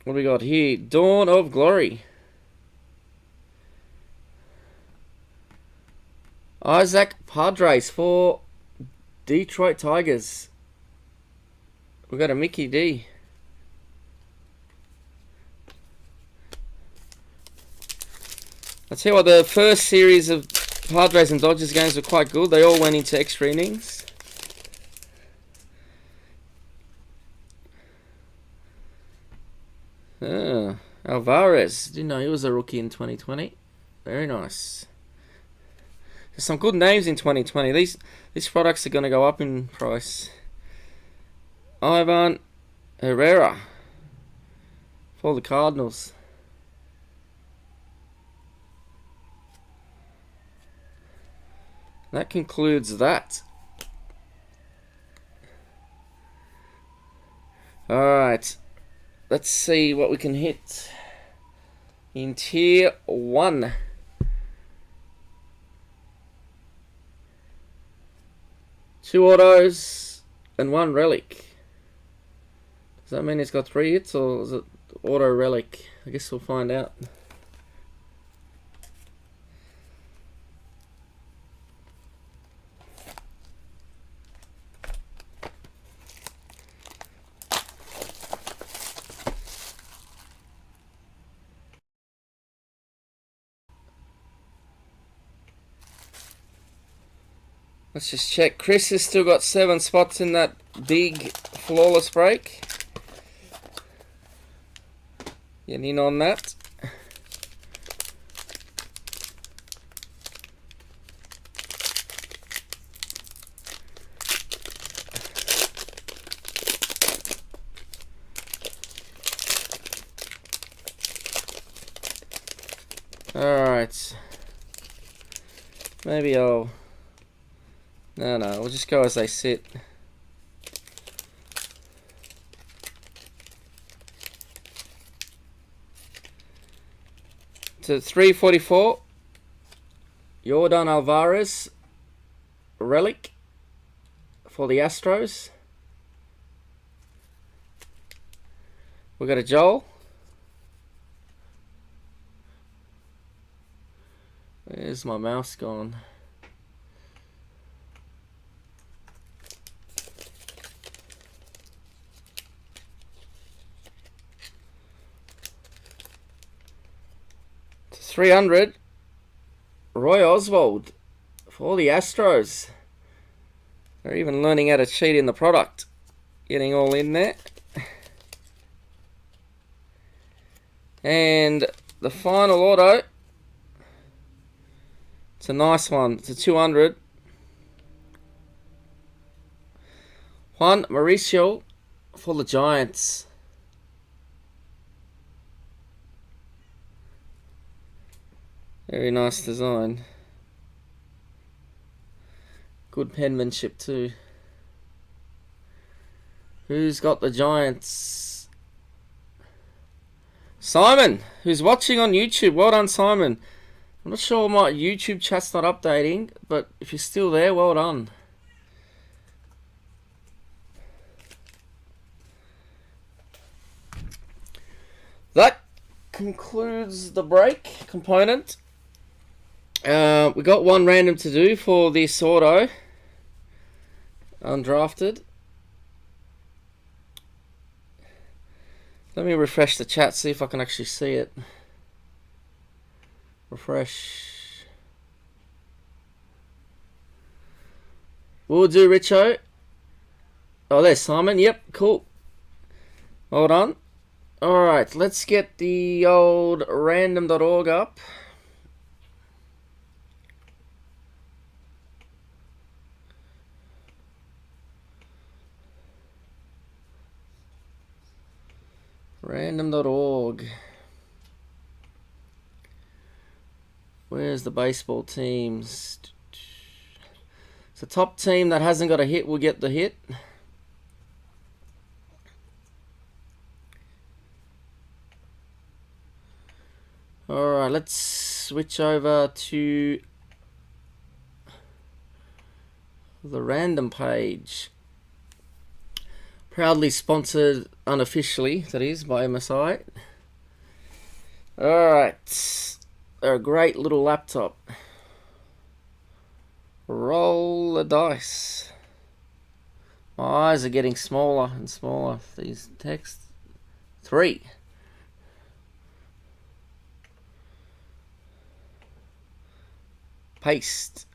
What do we got here? Dawn of Glory. Isaac Padres for Detroit Tigers. We got a Mickey D. I'll tell you what, the first series of Padres and Dodgers games were quite good. They all went into extra innings. Alvarez. Didn't know he was a rookie in 2020. Very nice. There's some good names in 2020. These products are going to go up in price. Ivan Herrera for the Cardinals. That concludes that. Alright. Let's see what we can hit in Tier 1. 2 autos and 1 relic. Does that mean he's got 3 hits, or is it auto relic? I guess we'll find out. Let's just check. Chris has still got 7 spots in that big flawless break. Getting in on that. Alright. Maybe I'll... No, we'll just go as they sit. To 344, Yordan Alvarez, relic for the Astros. We got a Joel. Where's my mouse gone? To 300, Roy Oswald for the Astros. They're even learning how to cheat in the product. Getting all in there. And the final auto. It's a nice one. It's a 200. Juan Mauricio for the Giants. Very nice design. Good penmanship too. Who's got the Giants? Simon, who's watching on YouTube. Well done, Simon. I'm not sure my YouTube chat's not updating, but if you're still there, well done. That concludes the break component. We got 1 random to do for this auto. Undrafted. Let me refresh the chat, see if I can actually see it. Refresh. Will do, Richo. Oh, there's Simon. Yep, cool. Well done. Alright, let's get the old random.org up. Random.org. Where's the baseball teams? So top team that hasn't got a hit will get the hit. Alright, let's switch over to the random page. Proudly sponsored unofficially, that is, by MSI. Alright. They're a great little laptop. Roll the dice. My eyes are getting smaller and smaller. These texts. 3. Paste.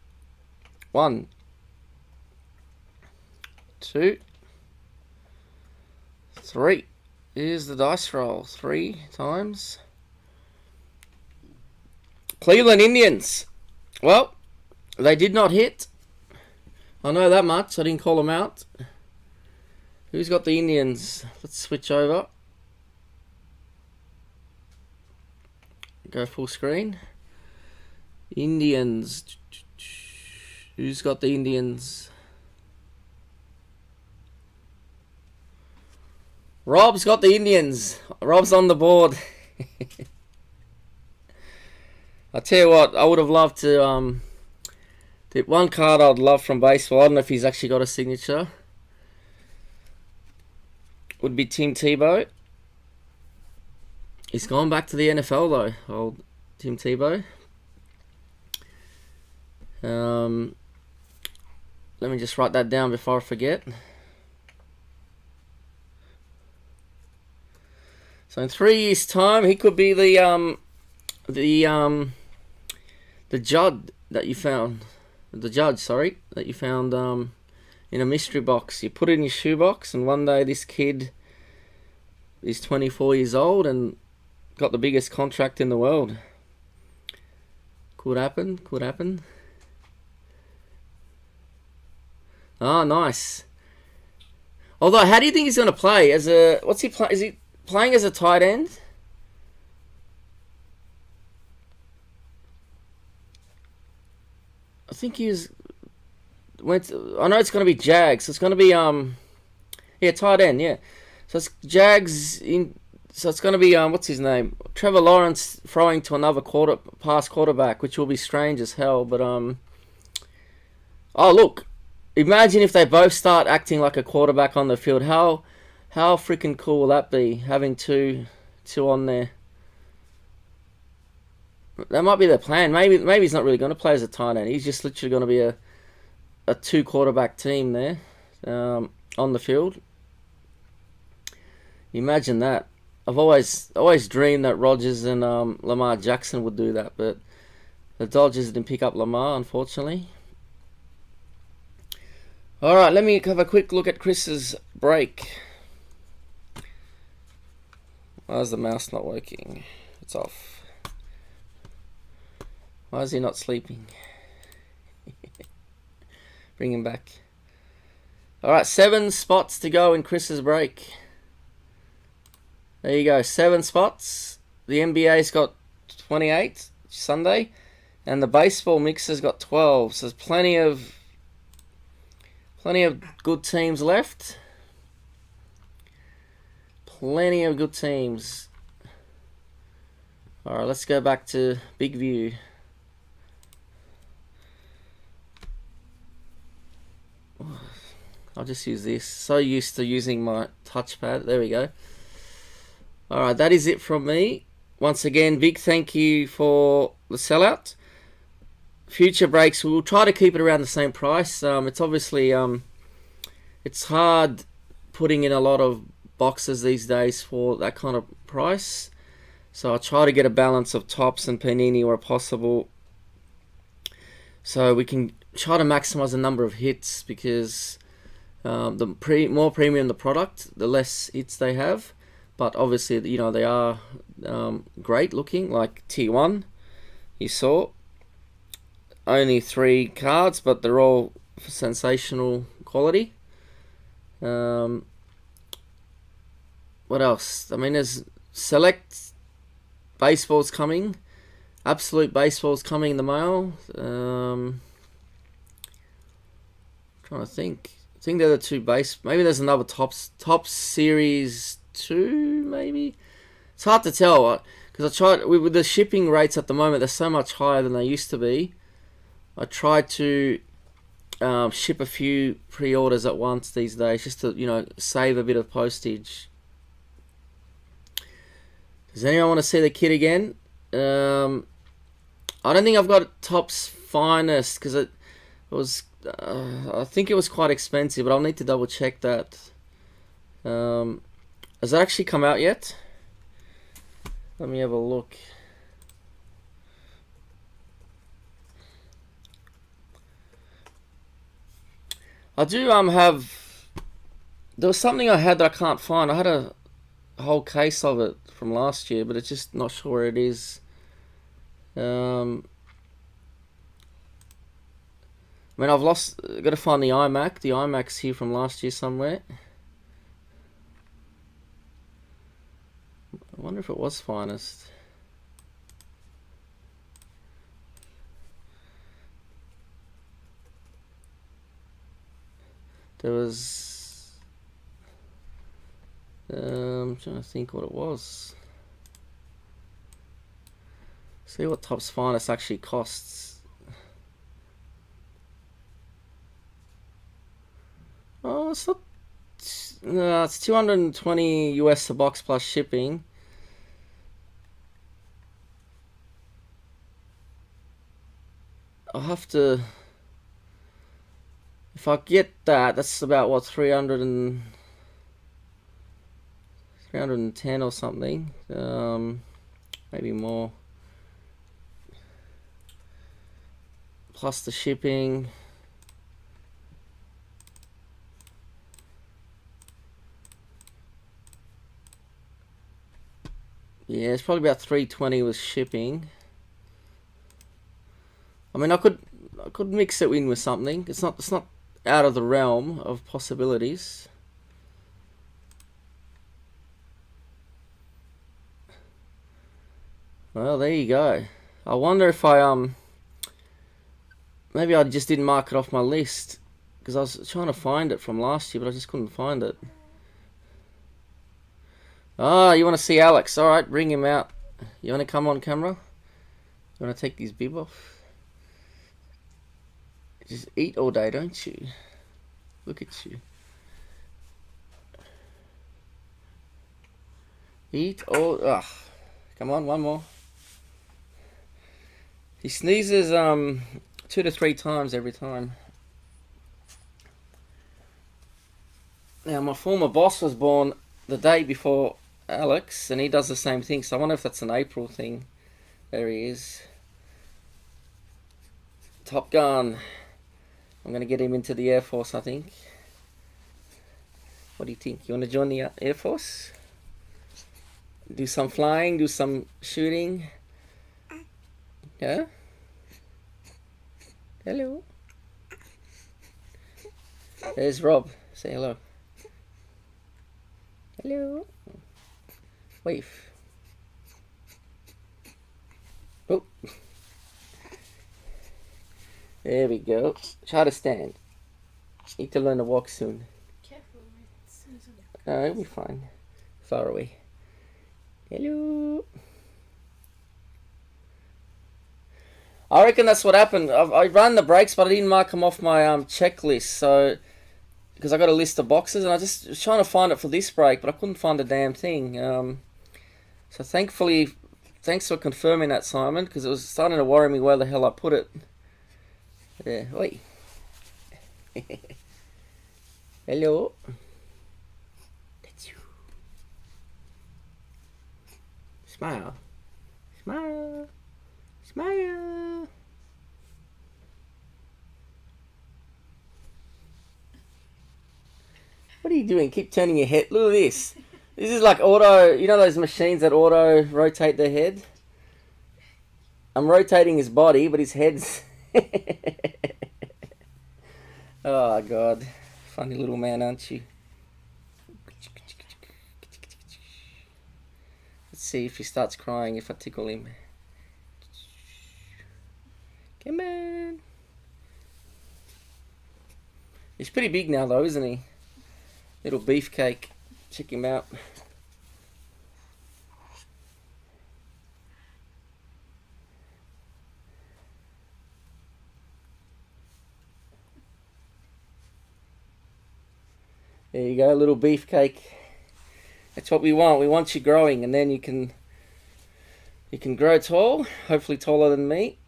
1. 2. 3. Here's the dice roll. 3 times. Cleveland Indians. Well, they did not hit. I know that much. I didn't call them out. Who's got the Indians? Let's switch over. Go full screen. Indians. Who's got the Indians? Rob's got the Indians. Rob's on the board. I tell you what, I would have loved to The one card I'd love from baseball, I don't know if he's actually got a signature, would be Tim Tebow. He's gone back to the NFL though, old Tim Tebow. Let me just write that down before I forget. So in 3 years' time, he could be the judge that you found. The judge, sorry, that you found in a mystery box. You put it in your shoebox, and one day this kid is 24 years old and got the biggest contract in the world. Could happen. Could happen. Oh, nice. Although, how do you think he's going to play? As a what's he play? Is he playing as a tight end? I think he's went. I know it's going to be Jags. So it's going to be yeah, tight end. Yeah, so it's Jags in. So it's going to be what's his name? Trevor Lawrence throwing to another quarterback, which will be strange as hell. But oh look. Imagine if they both start acting like a quarterback on the field. How freaking cool will that be? Having two on there. That might be their plan. Maybe he's not really going to play as a tight end. He's just literally going to be a two quarterback team there on the field. Imagine that. I've always dreamed that Rodgers and Lamar Jackson would do that, but the Dodgers didn't pick up Lamar, unfortunately. Alright, let me have a quick look at Chris's break. Why is the mouse not working? It's off. Why is he not sleeping? Bring him back. Alright, 7 spots to go in Chris's break. There you go, 7 spots. The NBA's got 28 Sunday, and the baseball mixer's got 12. So there's plenty of good teams left. Plenty of good teams. Alright, let's go back to Big View. I'll just use this. So used to using my touchpad. There we go. Alright, that is it from me. Once again, big thank you for the sellout. Future breaks, we'll try to keep it around the same price. It's obviously it's hard putting in a lot of boxes these days for that kind of price. So I'll try to get a balance of Topps and Panini where possible, so we can try to maximize the number of hits, because the more premium the product, the less hits they have. But obviously, you know, they are great looking, like T1 you saw. Only 3 cards, but they're all sensational quality. What else? I mean, there's select baseballs coming. Absolute baseballs coming in the mail. Trying to think. I think they're the 2 base. Maybe there's another Topps Series 2, maybe? It's hard to tell, because I tried with the shipping rates at the moment. They're so much higher than they used to be. I tried to ship a few pre-orders at once these days, just to, you know, save a bit of postage. Does anyone want to see the kit again? I don't think I've got Topps Finest, because it was I think it was quite expensive, but I'll need to double check that. Has that actually come out yet? Let me have a look. I do have. There was something I had that I can't find. I had a whole case of it from last year, but it's just not sure where it is. I mean, I've lost. Got to find the iMac. The iMac's here from last year somewhere. I wonder if it was Finest. There was. I'm trying to think what it was. See what Topps Finest actually costs. Oh, it's not. No, it's 220 US a box plus shipping. I'll have to. If I get that, that's about what 310 or something. Maybe more. Plus the shipping. Yeah, it's probably about 320 with shipping. I mean, I could mix it in with something. It's not out of the realm of possibilities. Well, there you go. I wonder if I maybe I just didn't mark it off my list because I was trying to find it from last year, but I just couldn't find it. Ah, you want to see Alex? All right, bring him out. You want to come on camera? You want to take his bib off? Just eat all day, don't you? Look at you. Eat all. Ugh. Come on, one more. He sneezes 2 to 3 times every time. Now, my former boss was born the day before Alex, and he does the same thing. So I wonder if that's an April thing. There he is. Top Gun. I'm going to get him into the Air Force, I think. What do you think? You want to join the Air Force? Do some flying, do some shooting. Yeah? Hello. There's Rob. Say hello. Hello. Wave. Oh. There we go. Try to stand. Need to learn to walk soon. Careful, Susan. No, it'll be fine. Far away. Hello. I reckon that's what happened. I ran the brakes, but I didn't mark them off my checklist. So, because I got a list of boxes, and I just was trying to find it for this break, but I couldn't find a damn thing. So thankfully, thanks for confirming that, Simon, because it was starting to worry me where the hell I put it. There, oi. Hello. That's you. Smile. Smile. Smile. What are you doing? Keep turning your head. Look at this. This is like auto, you know those machines that auto rotate their head? I'm rotating his body, but his head's... Oh, God. Funny little man, aren't you? Let's see if he starts crying if I tickle him. Come on. He's pretty big now, though, isn't he? Little beefcake. Check him out. There you go, little beefcake. That's what we want. We want you growing, and then you can grow tall, hopefully taller than me,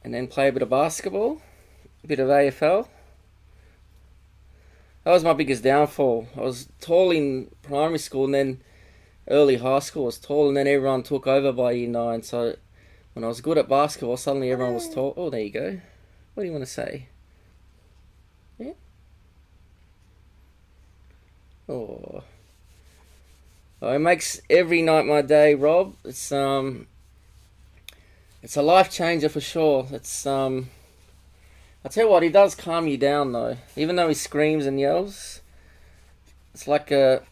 and then play a bit of basketball, a bit of AFL. That was my biggest downfall. I was tall in primary school, and then early high school I was tall, and then everyone took over by year 9. So when I was good at basketball, suddenly everyone was tall. Oh, there you go. What do you want to say? Yeah. Oh. Oh, it makes every night my day, Rob. It's a life changer for sure. I tell you what, he does calm you down though. Even though he screams and yells, it's like a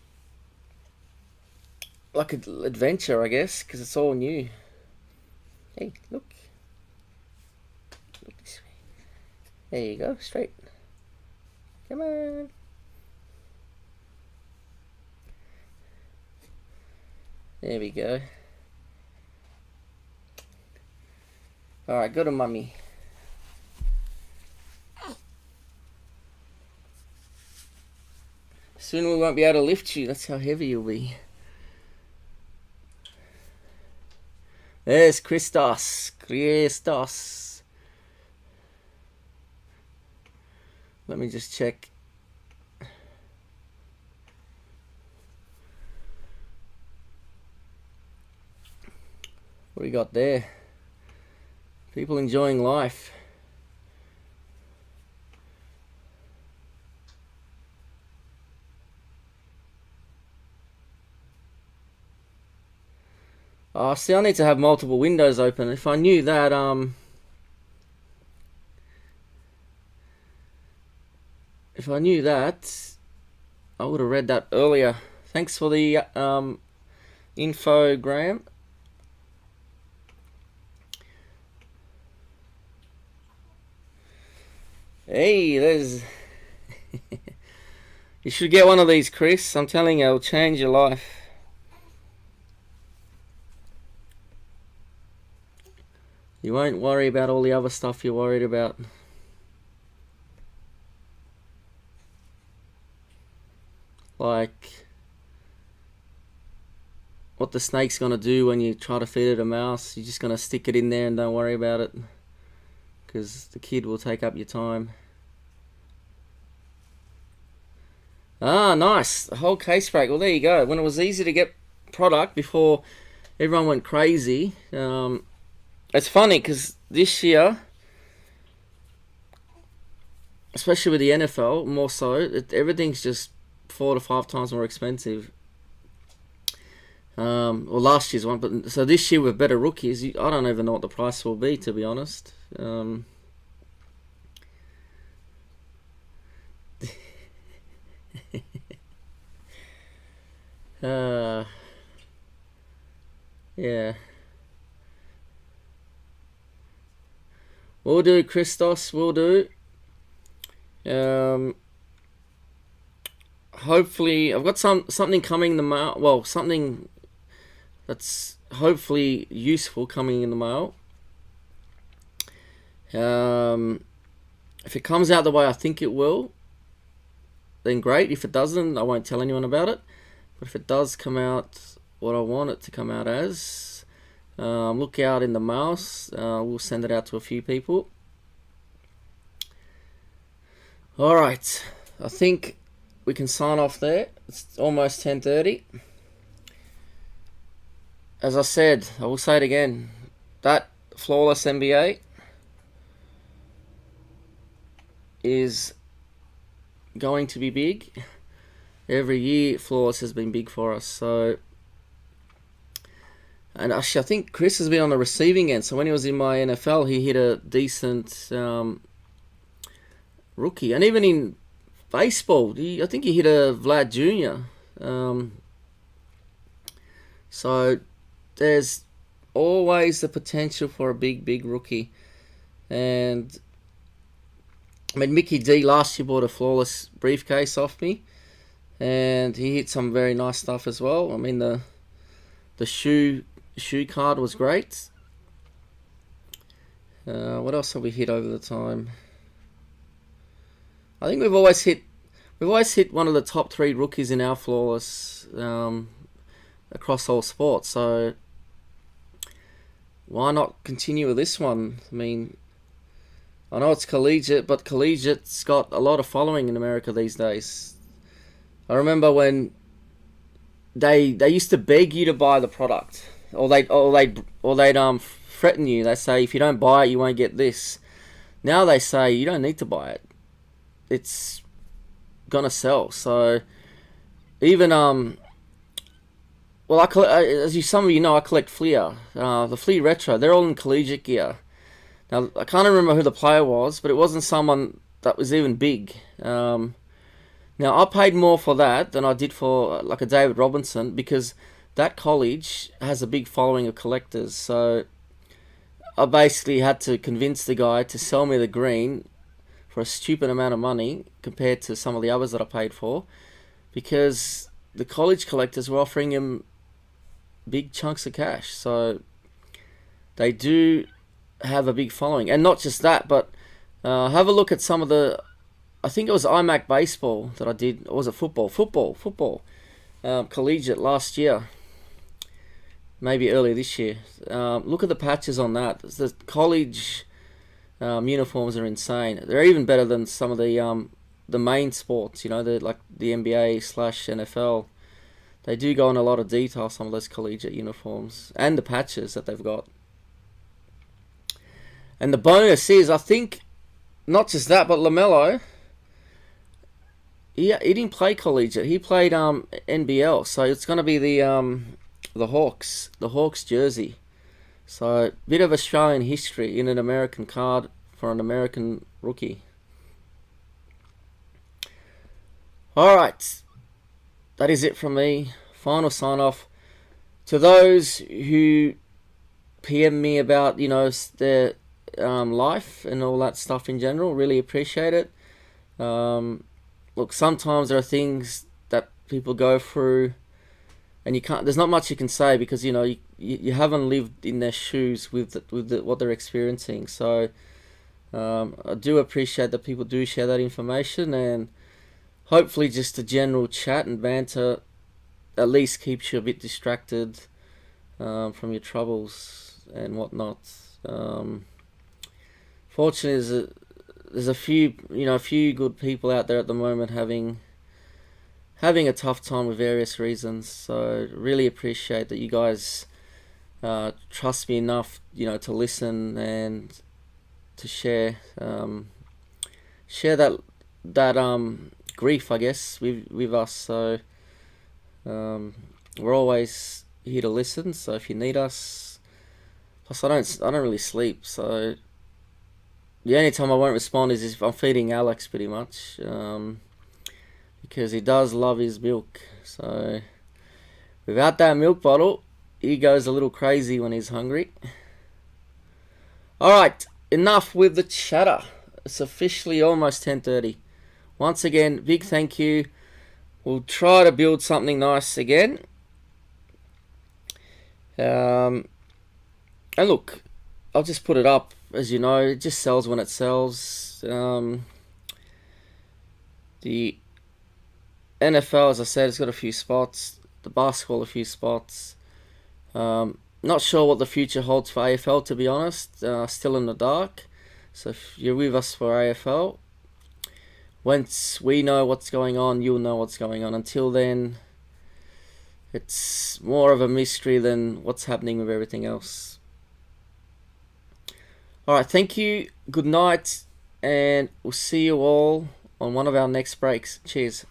adventure, I guess, because it's all new. Hey, look. Look this way. There you go, straight. Come on. There we go. Alright, go to mummy. Soon we won't be able to lift you. That's how heavy you'll be. There's Christos. Let me just check. What do we got there? People enjoying life. Oh, see, I need to have multiple windows open. If I knew that, I would have read that earlier. Thanks for the info, Graham. Hey, there's... You should get one of these, Chris. I'm telling you, it'll change your life. You won't worry about all the other stuff you're worried about. Like what the snake's gonna do when you try to feed it a mouse. You're just gonna stick it in there and don't worry about it, because the kid will take up your time. Ah, nice. The whole case break. Well, there you go. When it was easy to get product before everyone went crazy. It's funny because this year, especially with the NFL, more so, everything's just 4 to 5 times more expensive. Or last year's one, but so this year with better rookies, I don't even know what the price will be, to be honest. Yeah. We'll do, Christos, we'll do. Hopefully, I've got something coming in the mail. Well, something that's hopefully useful coming in the mail. If it comes out the way I think it will, then great. If it doesn't, I won't tell anyone about it. But if it does come out what I want it to come out as, look out in the mouse. We'll send it out to a few people. Alright, I think we can sign off there. It's almost 10:30. As I said, I will say it again, that flawless NBA is going to be big. Every year flawless has been big for us. So, and actually I think Chris has been on the receiving end. So when he was in my NFL, he hit a decent rookie. And even in baseball, I think he hit a Vlad Jr. So there's always the potential for a big rookie. And I mean, Mickey D last year bought a flawless briefcase off me, and he hit some very nice stuff as well. I mean, the shoe card was great. What else have we hit over the time? I think we've always hit one of the top 3 rookies in our flawless across all sports. So why not continue with this one? I mean, I know it's collegiate, but collegiate's got a lot of following in America these days. I remember when they used to beg you to buy the product, or they'd threaten you. They say if you don't buy it, you won't get this. Now they say you don't need to buy it. It's gonna sell. So even well, some of you know, I collect Fleer, the Fleer Retro. They're all in collegiate gear. Now I can't remember who the player was, but it wasn't someone that was even big. Now I paid more for that than I did for like a David Robinson, because that college has a big following of collectors. So I basically had to convince the guy to sell me the green for a stupid amount of money compared to some of the others that I paid for, because the college collectors were offering him big chunks of cash. So they do have a big following. And not just that, but have a look at some of the I think it was IMAC baseball that I did. Or was it football? Football. Collegiate last year. Maybe earlier this year. Look at the patches on that. The college uniforms are insane. They're even better than some of the main sports. You know, like the NBA / NFL. They do go in a lot of detail, some of those collegiate uniforms and the patches that they've got. And the bonus is, I think, not just that, but LaMelo, he didn't play collegiate. He played NBL, so it's going to be the Hawks jersey. So bit of Australian history in an American card for an American rookie. All right, that is it from me. Final sign off. To those who PM me about their life and all that stuff in general, really appreciate it. Look, sometimes there are things that people go through, and you can't. There's not much you can say because you haven't lived in their shoes with what they're experiencing. So I do appreciate that people do share that information, and hopefully just a general chat and banter at least keeps you a bit distracted from your troubles and whatnot. Fortunately, there's a few good people out there at the moment having a tough time with various reasons. So really appreciate that you guys trust me enough, to listen and to share that grief, I guess, with us. So we're always here to listen. So if you need us, plus I don't really sleep, so the only time I won't respond is if I'm feeding Alex, pretty much, because he does love his milk. So without that milk bottle, he goes a little crazy when he's hungry. Alright, enough with the chatter. It's officially almost 10:30. Once again, big thank you. We'll try to build something nice again. And look, I'll just put it up. As you know, it just sells when it sells. The NFL, as I said, has got a few spots. The basketball, a few spots. Not sure what the future holds for AFL, to be honest. Still in the dark. So if you're with us for AFL, once we know what's going on, you'll know what's going on. Until then, it's more of a mystery than what's happening with everything else. Alright, thank you, good night, and we'll see you all on one of our next breaks. Cheers.